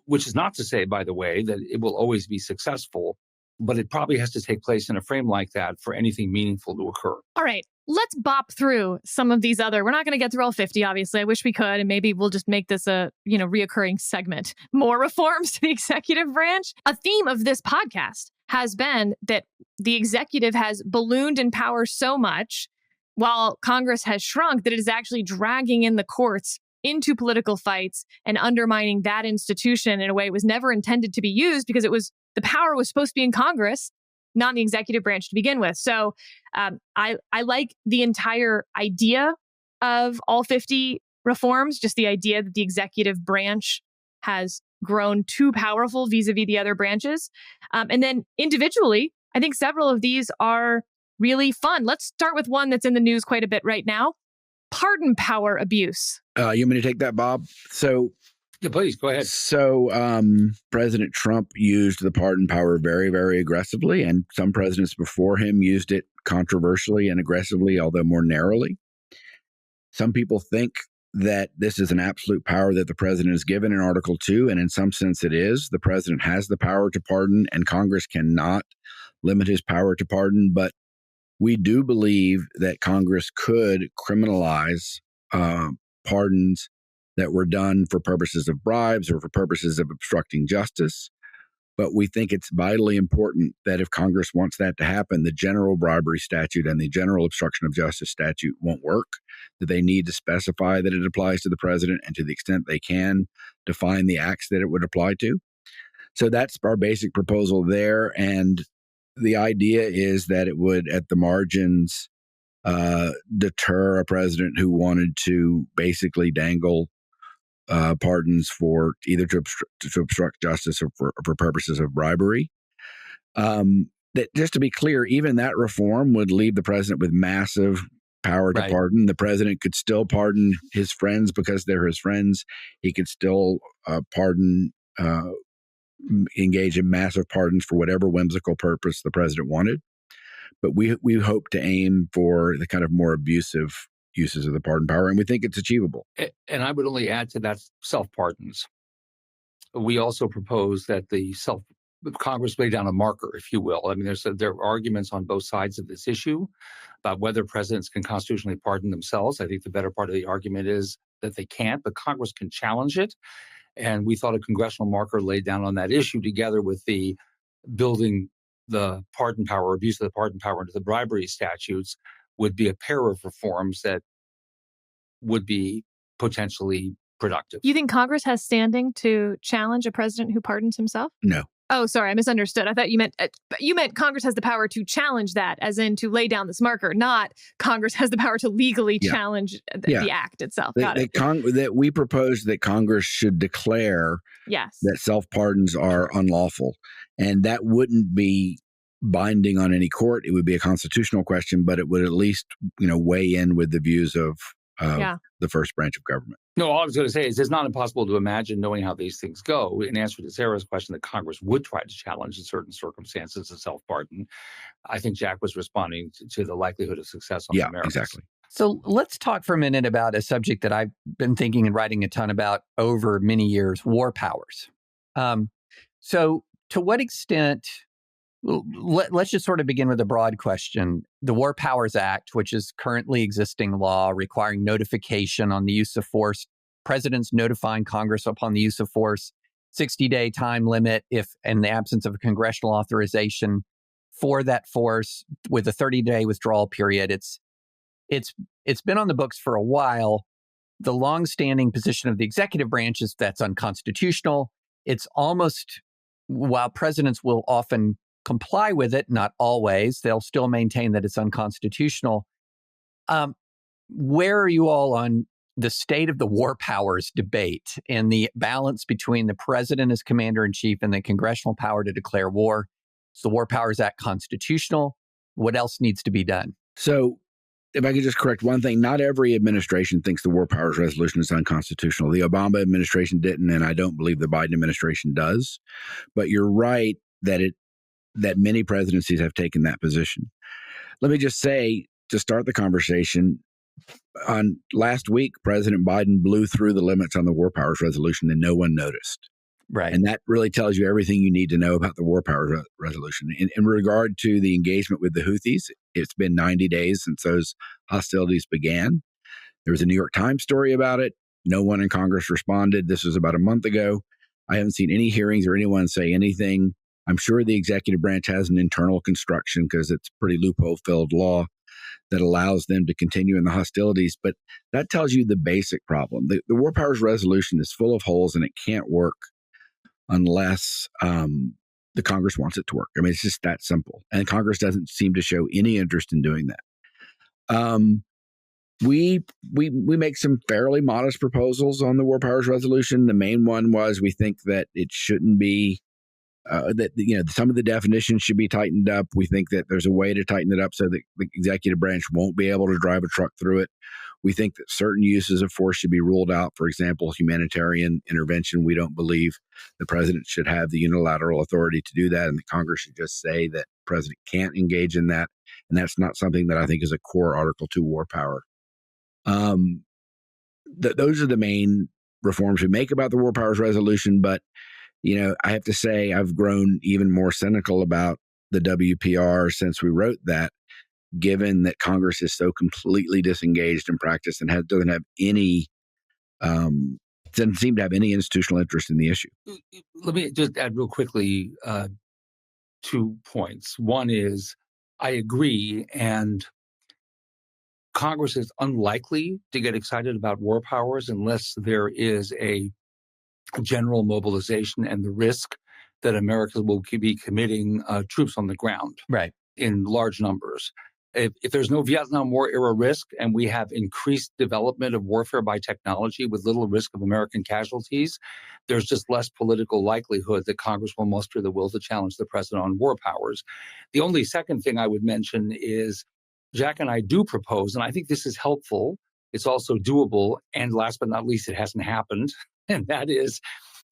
which is not to say, by the way, that it will always be successful, but it probably has to take place in a frame like that for anything meaningful to occur. All right, let's bop through some of these other. We're not going to get through all 50, obviously. I wish we could, and maybe we'll just make this a reoccurring segment. More reforms to the executive branch. A theme of this podcast has been that the executive has ballooned in power so much while Congress has shrunk that it is actually dragging in the courts into political fights and undermining that institution in a way it was never intended to be used, because the power was supposed to be in Congress, not in the executive branch to begin with. So I like the entire idea of all 50 reforms, just the idea that the executive branch has grown too powerful vis-a-vis the other branches. And then individually, I think several of these are really fun. Let's start with one that's in the news quite a bit right now. Pardon power abuse. You want me to take that, Bob? So, yeah, please go ahead. So President Trump used the pardon power very, very aggressively, and some presidents before him used it controversially and aggressively, although more narrowly. Some people think that this is an absolute power that the president is given in Article 2, and in some sense it is. The president has the power to pardon, and Congress cannot limit his power to pardon, but we do believe that Congress could criminalize pardons that were done for purposes of bribes or for purposes of obstructing justice. But we think it's vitally important that if Congress wants that to happen, the general bribery statute and the general obstruction of justice statute won't work, that they need to specify that it applies to the president, and to the extent they can, define the acts that it would apply to. So that's our basic proposal there. And the idea is that it would, at the margins, deter a president who wanted to basically dangle pardons for either to obstruct justice or for purposes of bribery. That, just to be clear, even that reform would leave the president with massive power to pardon. The president could still pardon his friends because they're his friends. He could still engage in massive pardons for whatever whimsical purpose the president wanted. But we hope to aim for the kind of more abusive uses of the pardon power, and we think it's achievable. And I would only add to that self-pardons. We also propose that Congress lay down a marker, if you will. I mean, there are arguments on both sides of this issue about whether presidents can constitutionally pardon themselves. I think the better part of the argument is that they can't, but Congress can challenge it. And we thought a congressional marker laid down on that issue, together with the building the pardon power, abuse of the pardon power into the bribery statutes, would be a pair of reforms that would be potentially productive. You think Congress has standing to challenge a president who pardons himself? No. Oh, sorry, I misunderstood. I thought you meant Congress has the power to challenge that, as in to lay down this marker, not Congress has the power to legally challenge the act itself. That we propose that Congress should declare that self-pardons are unlawful, and that wouldn't be binding on any court. It would be a constitutional question, but it would at least weigh in with the views of the first branch of government. No, all I was going to say is it's not impossible to imagine, knowing how these things go, in answer to Sarah's question, that Congress would try to challenge in certain circumstances a self-pardon. I think Jack was responding to the likelihood of success on the merits. Exactly. So let's talk for a minute about a subject that I've been thinking and writing a ton about over many years: war powers. So to what extent... Let's just sort of begin with a broad question. The War Powers Act, which is currently existing law requiring notification on the use of force, presidents notifying Congress upon the use of force, 60-day time limit if in the absence of a congressional authorization, for that force with a 30-day withdrawal period. It's been on the books for a while. The longstanding position of the executive branch is that's unconstitutional. It's almost, while presidents will often comply with it, not always, they'll still maintain that it's unconstitutional. Where are you all on the state of the war powers debate and the balance between the president as commander-in-chief and the congressional power to declare war? Is the War Powers Act constitutional? What else needs to be done? So if I could just correct one thing, not every administration thinks the War Powers Resolution is unconstitutional. The Obama administration didn't, and I don't believe the Biden administration does. But you're right that many presidencies have taken that position. Let me just say, to start the conversation, on last week, President Biden blew through the limits on the War Powers Resolution and no one noticed. Right. And that really tells you everything you need to know about the War Powers Resolution. In regard to the engagement with the Houthis, it's been 90 days since those hostilities began. There was a New York Times story about it. No one in Congress responded. This was about a month ago. I haven't seen any hearings or anyone say anything. I'm sure the executive branch has an internal construction because it's pretty loophole-filled law that allows them to continue in the hostilities. But that tells you the basic problem. The War Powers Resolution is full of holes and it can't work unless the Congress wants it to work. I mean, it's just that simple. And Congress doesn't seem to show any interest in doing that. We make some fairly modest proposals on the War Powers Resolution. The main one was we think that it shouldn't be that some of the definitions should be tightened up. We think that there's a way to tighten it up so that the executive branch won't be able to drive a truck through it. We think that certain uses of force should be ruled out. For example, humanitarian intervention. We don't believe the president should have the unilateral authority to do that, and the Congress should just say that the president can't engage in that. And that's not something that I think is a core Article 2 war power. Those are the main reforms we make about the War Powers Resolution. But, I have to say I've grown even more cynical about the WPR since we wrote that, given that Congress is so completely disengaged in practice and doesn't seem to have any institutional interest in the issue. Let me just add real quickly 2 points. One is I agree, and Congress is unlikely to get excited about war powers unless there is a general mobilization and the risk that America will be committing troops on the ground in large numbers. If there's no Vietnam War era risk and we have increased development of warfare by technology with little risk of American casualties, there's just less political likelihood that Congress will muster the will to challenge the president on war powers. The only second thing I would mention is Jack and I do propose, and I think this is helpful, it's also doable, and last but not least, it hasn't happened, and that is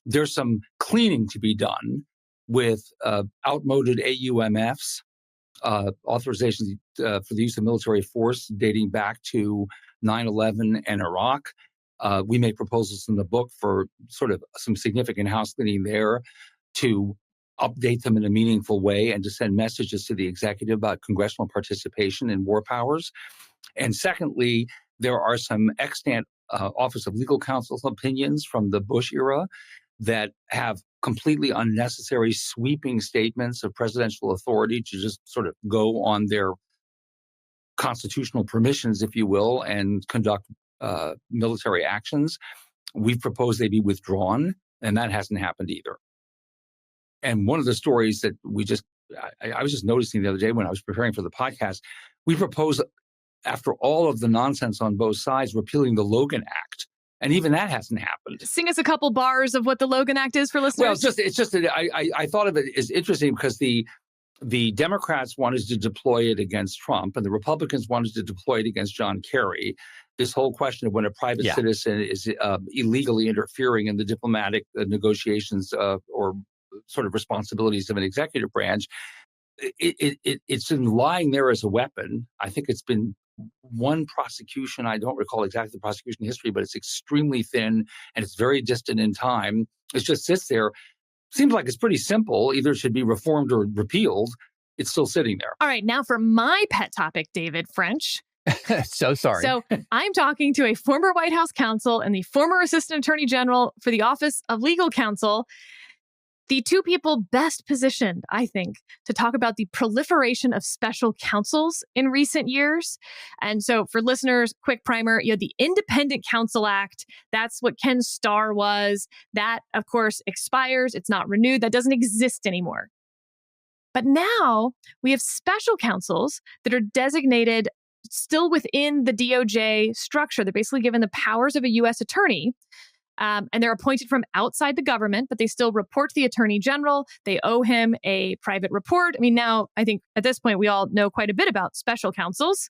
there's some cleaning to be done with outmoded AUMFs, authorizations for the use of military force dating back to 9/11 and Iraq. We make proposals in the book for sort of some significant house cleaning there to update them in a meaningful way and to send messages to the executive about congressional participation in war powers. And secondly, there are some extant Office of Legal Counsel's opinions from the Bush era that have completely unnecessary sweeping statements of presidential authority to just sort of go on their constitutional permissions, if you will, and conduct military actions. We've proposed they be withdrawn, and that hasn't happened either. And one of the stories that I was just noticing the other day when I was preparing for the podcast, we proposed, after all of the nonsense on both sides, repealing the Logan Act. And even that hasn't happened. Sing us a couple bars of what the Logan Act is for listeners. Well, it's just that I thought of it as interesting because the Democrats wanted to deploy it against Trump and the Republicans wanted to deploy it against John Kerry. This whole question of when a private citizen is illegally interfering in the diplomatic negotiations or sort of responsibilities of an executive branch, it's been lying there as a weapon. I think it's been one prosecution. I don't recall exactly the prosecution history, but it's extremely thin and it's very distant in time. It just sits there. Seems like it's pretty simple. Either it should be reformed or repealed. It's still sitting there. All right. Now for my pet topic, David French. So sorry. So I'm talking to a former White House counsel and the former Assistant Attorney General for the Office of Legal Counsel. the two people best positioned, I think, to talk about the proliferation of special counsels in recent years. And so for listeners, quick primer, the Independent Counsel Act, that's what Ken Starr was. That, of course, expires. It's not renewed. That doesn't exist anymore. But now we have special counsels that are designated still within the DOJ structure. They're basically given the powers of a U.S. attorney. And they're appointed from outside the government, but they still report to the attorney general. They owe him a private report. I mean, now I think at this point, we all know quite a bit about special counsels.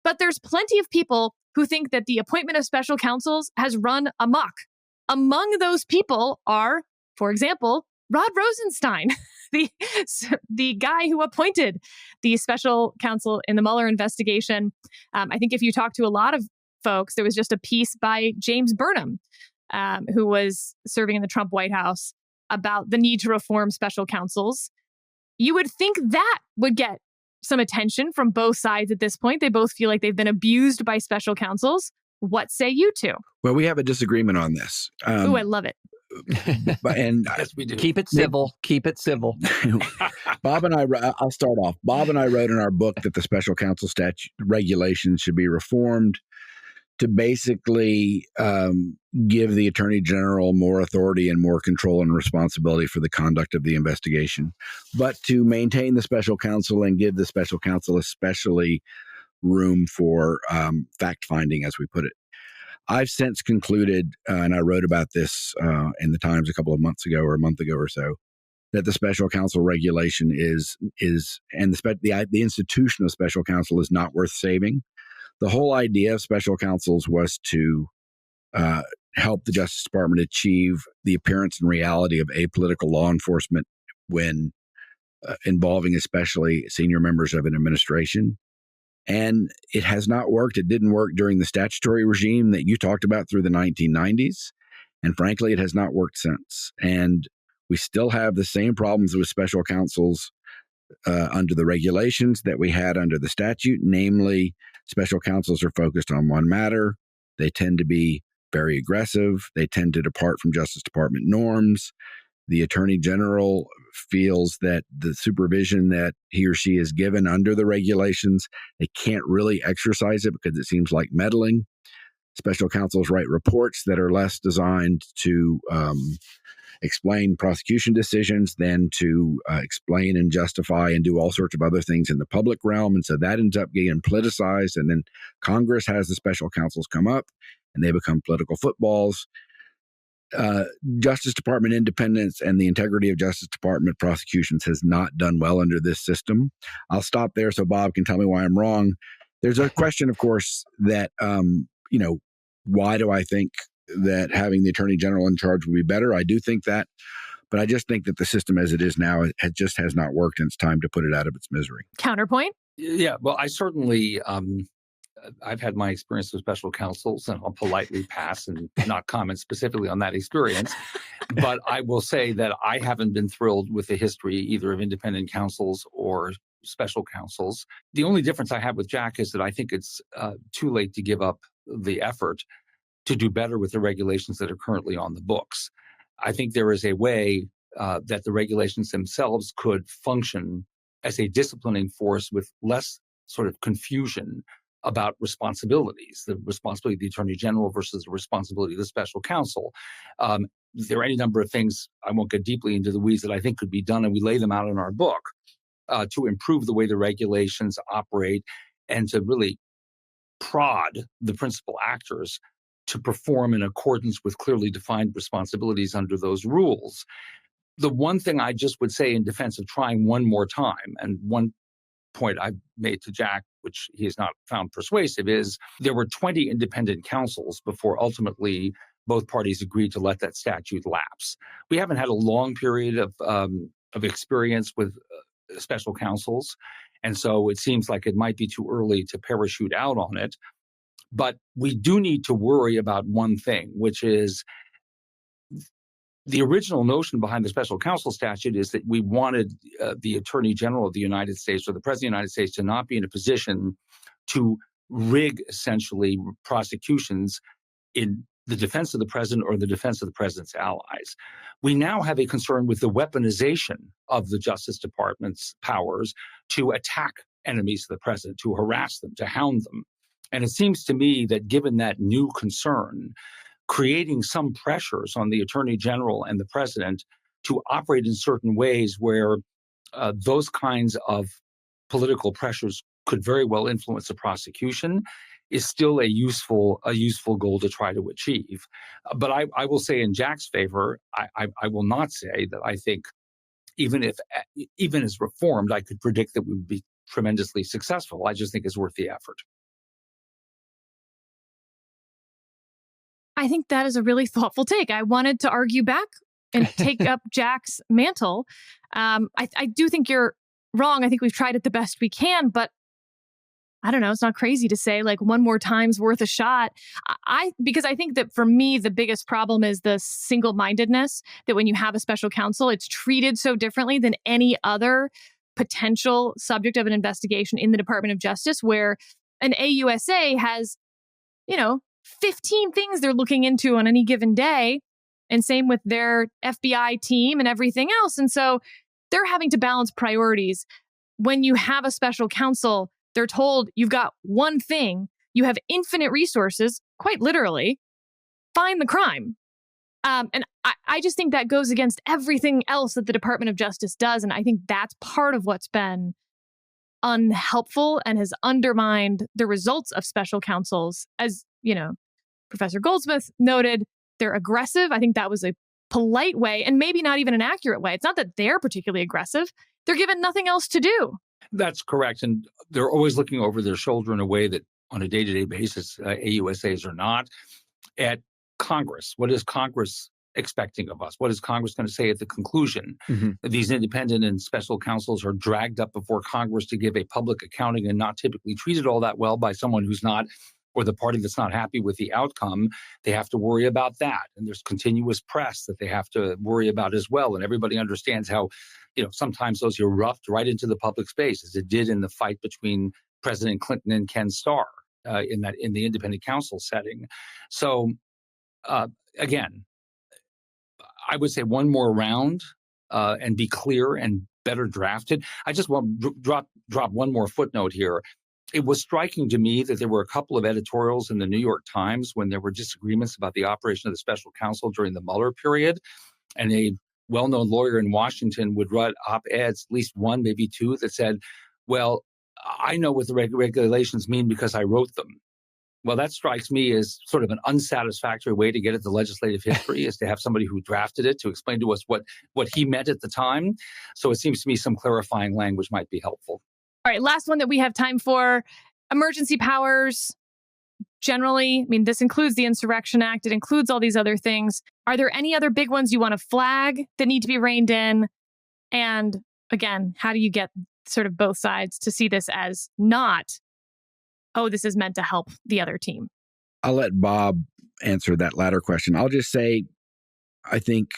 But there's plenty of people who think that the appointment of special counsels has run amok. Among those people are, for example, Rod Rosenstein, the guy who appointed the special counsel in the Mueller investigation. I think if you talk to a lot of folks, there was just a piece by James Burnham, who was serving in the Trump White House, about the need to reform special counsels. You would think that would get some attention from both sides at this point. They both feel like they've been abused by special counsels. What say you two? Well, we have a disagreement on this. Ooh, I love it. Yes, we do. Keep it civil. Keep it civil. Bob and I, I'll start off. Bob and I wrote in our book that the special counsel statute regulations should be reformed to basically give the attorney general more authority and more control and responsibility for the conduct of the investigation, but to maintain the special counsel and give the special counsel especially room for fact finding, as we put it. I've since concluded, and I wrote about this in the Times a couple of months ago or a month ago or so, that the special counsel regulation is and the institution of special counsel is not worth saving. The whole idea of special counsels was to help the Justice Department achieve the appearance and reality of apolitical law enforcement when involving especially senior members of an administration. And it has not worked. It didn't work during the statutory regime that you talked about through the 1990s. And frankly, it has not worked since. And we still have the same problems with special counsels under the regulations that we had under the statute. Namely, special counsels are focused on one matter. They tend to be very aggressive. They tend to depart from Justice Department norms. The attorney general feels that the supervision that he or she is given under the regulations, they can't really exercise it because it seems like meddling. Special counsels write reports that are less designed to explain prosecution decisions than to explain and justify and do all sorts of other things in the public realm. And so that ends up getting politicized. And then Congress has the special counsels come up and they become political footballs. Justice Department independence and the integrity of Justice Department prosecutions has not done well under this system. I'll stop there so Bob can tell me why I'm wrong. There's a question, of course, that, why do I think that having the attorney general in charge would be better? I do think that, but I just think that the system as it is now, it just has not worked, and it's time to put it out of its misery. Counterpoint? Yeah, well, I certainly, I've had my experience with special counsels, and I'll politely pass and not comment specifically on that experience. But I will say that I haven't been thrilled with the history either of independent counsels or special counsels. The only difference I have with Jack is that I think it's too late to give up the effort to do better with the regulations that are currently on the books. I think there is a way that the regulations themselves could function as a disciplining force with less sort of confusion about responsibilities, the responsibility of the attorney general versus the responsibility of the special counsel. There are any number of things, I won't get deeply into the weeds, that I think could be done, and we lay them out in our book to improve the way the regulations operate and to really prod the principal actors to perform in accordance with clearly defined responsibilities under those rules. The one thing I just would say in defense of trying one more time, and one point I've made to Jack, which he has not found persuasive, is there were 20 independent counsels before ultimately both parties agreed to let that statute lapse. We haven't had a long period of experience with special counsels, and so it seems like it might be too early to parachute out on it. But we do need to worry about one thing, which is the original notion behind the special counsel statute is that we wanted the Attorney General of the United States or the President of the United States to not be in a position to rig essentially prosecutions in the defense of the president or the defense of the president's allies. We now have a concern with the weaponization of the Justice Department's powers to attack enemies of the president, to harass them, to hound them. And it seems to me that given that new concern, creating some pressures on the attorney general and the president to operate in certain ways where those kinds of political pressures could very well influence the prosecution is still a useful goal to try to achieve. But I will say in Jack's favor, I will not say that I think even as reformed, I could predict that we would be tremendously successful. I just think it's worth the effort. I think that is a really thoughtful take. I wanted to argue back and take up Jack's mantle. I do think you're wrong. I think we've tried it the best we can, but I don't know. It's not crazy to say like one more time's worth a shot. Because I think that for me, the biggest problem is the single-mindedness that when you have a special counsel, it's treated so differently than any other potential subject of an investigation in the Department of Justice, where an AUSA has, 15 things they're looking into on any given day. And same with their FBI team and everything else. And so they're having to balance priorities. When you have a special counsel, they're told you've got one thing, you have infinite resources, quite literally, find the crime. And I just think that goes against everything else that the Department of Justice does. And I think that's part of what's been unhelpful and has undermined the results of special counsels. As, Professor Goldsmith noted, they're aggressive. I think that was a polite way and maybe not even an accurate way. It's not that they're particularly aggressive. They're given nothing else to do. That's correct. And they're always looking over their shoulder in a way that on a day-to-day basis, AUSAs are not. At Congress, what is Congress expecting of us? What is Congress going to say at the conclusion? Mm-hmm. These independent and special counsels are dragged up before Congress to give a public accounting and not typically treated all that well by someone who's not, or the party that's not happy with the outcome. They have to worry about that. And there's continuous press that they have to worry about as well. And everybody understands how, sometimes those erupt right into the public space, as it did in the fight between President Clinton and Ken Starr in the independent counsel setting. So again, I would say one more round and be clear and better drafted. I just want to drop one more footnote here. It was striking to me that there were a couple of editorials in the New York Times when there were disagreements about the operation of the special counsel during the Mueller period. And a well-known lawyer in Washington would write op-eds, at least one, maybe two, that said, well, I know what the regulations mean because I wrote them. Well, that strikes me as sort of an unsatisfactory way to get at the legislative history, is to have somebody who drafted it to explain to us what he meant at the time. So it seems to me some clarifying language might be helpful. All right, last one that we have time for, emergency powers. Generally, this includes the Insurrection Act. It includes all these other things. Are there any other big ones you want to flag that need to be reined in? And again, how do you get sort of both sides to see this as not, oh, this is meant to help the other team? I'll let Bob answer that latter question. I'll just say, I think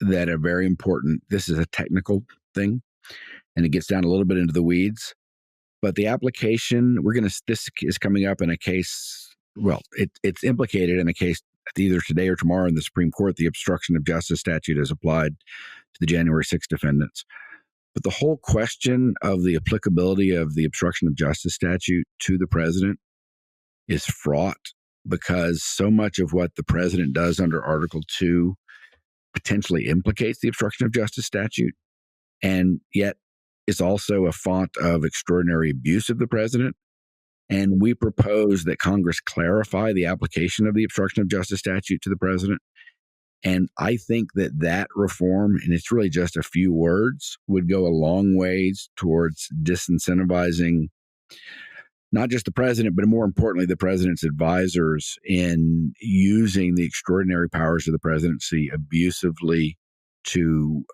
that this is a technical thing, and it gets down a little bit into the weeds. But the application, this is coming up in a case, it's implicated in a case either today or tomorrow in the Supreme Court. The obstruction of justice statute is applied to the January 6th defendants. But the whole question of the applicability of the obstruction of justice statute to the president is fraught, because so much of what the president does under Article 2 potentially implicates the obstruction of justice statute, and yet it's also a font of extraordinary abuse of the president. And we propose that Congress clarify the application of the obstruction of justice statute to the president. And I think that reform, and it's really just a few words, would go a long ways towards disincentivizing not just the president, but more importantly, the president's advisors in using the extraordinary powers of the presidency abusively to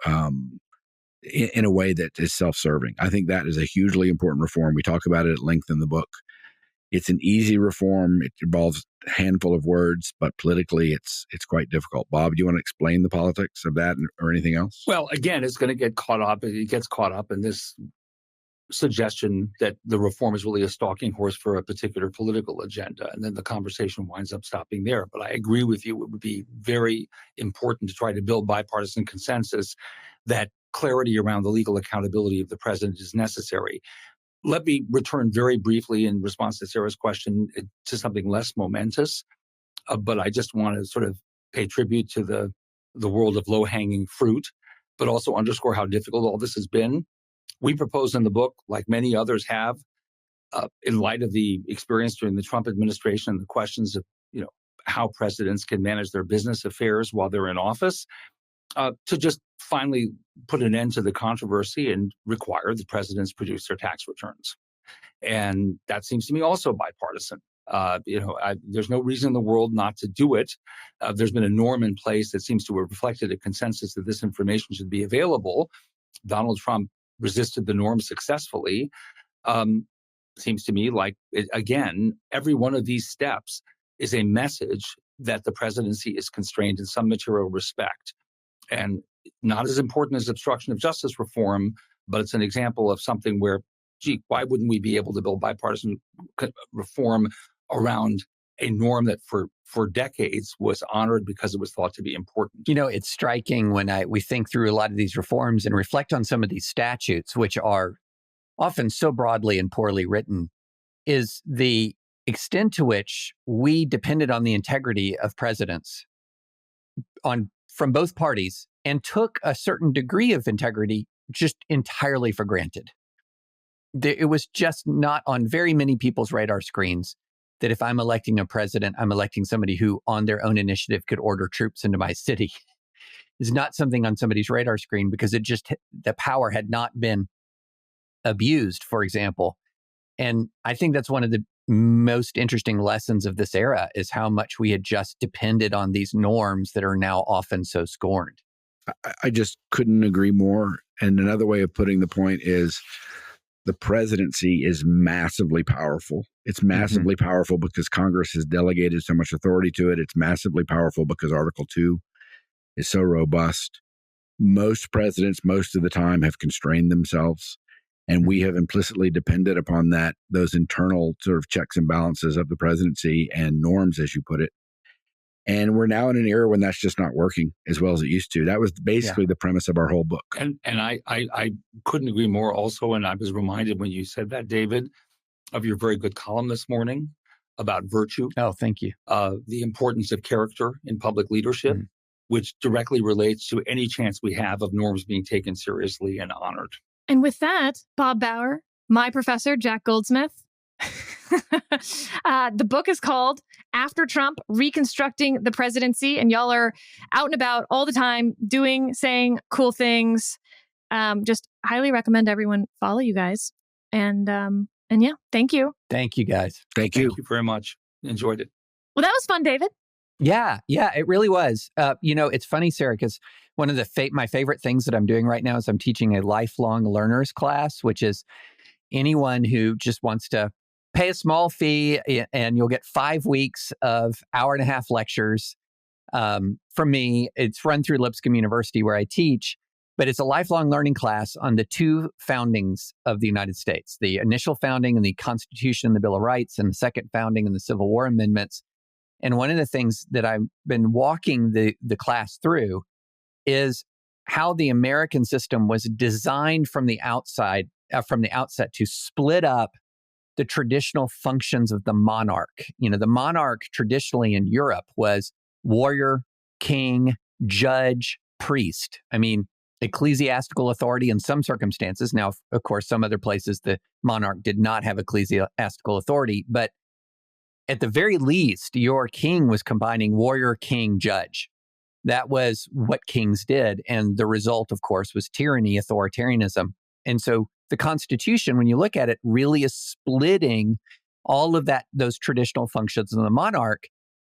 in a way that is self-serving. I think that is a hugely important reform. We talk about it at length in the book. It's an easy reform. It involves a handful of words, but politically it's quite difficult. Bob, do you want to explain the politics of that or anything else? Well, again, it's going to get caught up. It gets caught up in this suggestion that the reform is really a stalking horse for a particular political agenda. And then the conversation winds up stopping there. But I agree with you. It would be very important to try to build bipartisan consensus that clarity around the legal accountability of the president is necessary. Let me return very briefly in response to Sarah's question to something less momentous. But I just want to sort of pay tribute to the world of low-hanging fruit, but also underscore how difficult all this has been. We propose in the book, like many others have, in light of the experience during the Trump administration and the questions of, how presidents can manage their business affairs while they're in office, to just finally put an end to the controversy and require the presidents produce their tax returns. And that seems to me also bipartisan. There's no reason in the world not to do it. There's been a norm in place that seems to have reflected a consensus that this information should be available. Donald Trump resisted the norm successfully. Seems to me like, again, every one of these steps is a message that the presidency is constrained in some material respect. And not as important as obstruction of justice reform, but it's an example of something where, why wouldn't we be able to build bipartisan reform around a norm that for decades was honored because it was thought to be important? It's striking when we think through a lot of these reforms and reflect on some of these statutes, which are often so broadly and poorly written, is the extent to which we depended on the integrity of presidents from both parties and took a certain degree of integrity just entirely for granted. It was just not on very many people's radar screens that if I'm electing a president, I'm electing somebody who on their own initiative could order troops into my city. It's not something on somebody's radar screen because the power had not been abused, for example. And I think that's one of the most interesting lessons of this era is how much we had just depended on these norms that are now often so scorned. I just couldn't agree more. And another way of putting the point is the presidency is massively powerful. It's massively powerful because Congress has delegated so much authority to it. It's massively powerful because Article 2 is so robust. Most presidents, most of the time, have constrained themselves. And we have implicitly depended upon those internal sort of checks and balances of the presidency and norms, as you put it. And we're now in an era when that's just not working as well as it used to. That was basically the premise of our whole book. And I couldn't agree more also. And I was reminded when you said that, David, of your very good column this morning about virtue. Oh, thank you. The importance of character in public leadership, which directly relates to any chance we have of norms being taken seriously and honored. And with that, Bob Bauer, my professor, Jack Goldsmith, the book is called After Trump, Reconstructing the Presidency. And y'all are out and about all the time saying cool things. Just highly recommend everyone follow you guys. And yeah, thank you. Thank you, guys. Thank you. Thank you very much. Enjoyed it. Well, that was fun, David. Yeah, it really was. It's funny, Sarah, because one of my favorite things that I'm doing right now is I'm teaching a lifelong learners class, which is anyone who just wants to pay a small fee and you'll get 5 weeks of hour-and-a-half lectures from me. It's run through Lipscomb University where I teach, but it's a lifelong learning class on the 2 foundings of the United States, the initial founding and the Constitution and the Bill of Rights, and the second founding and the Civil War amendments. And one of the things that I've been walking the class through is how the American system was designed from the outset to split up the traditional functions of the monarch. The monarch traditionally in Europe was warrior, king, judge, priest. I mean, ecclesiastical authority in some circumstances. Now, of course, some other places the monarch did not have ecclesiastical authority, but at the very least, your king was combining warrior, king, judge. That was what kings did. And the result, of course, was tyranny, authoritarianism. And so the Constitution, when you look at it, really is splitting all of those traditional functions of the monarch.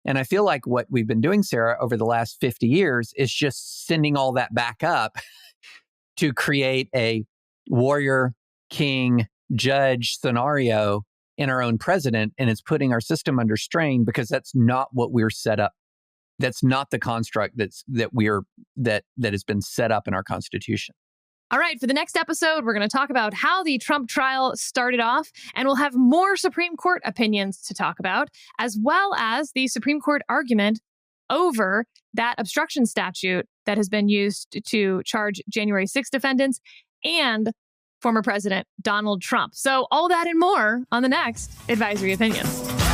And I feel like what we've been doing, Sarah, over the last 50 years is just sending all that back up to create a warrior, king, judge scenario in our own president. And it's putting our system under strain because that's not what we're set up. That's not the construct that has been set up in our Constitution. All right, for the next episode, we're going to talk about how the Trump trial started off, and we'll have more Supreme Court opinions to talk about, as well as the Supreme Court argument over that obstruction statute that has been used to charge January 6 defendants and former President Donald Trump. So all that and more on the next Advisory Opinions.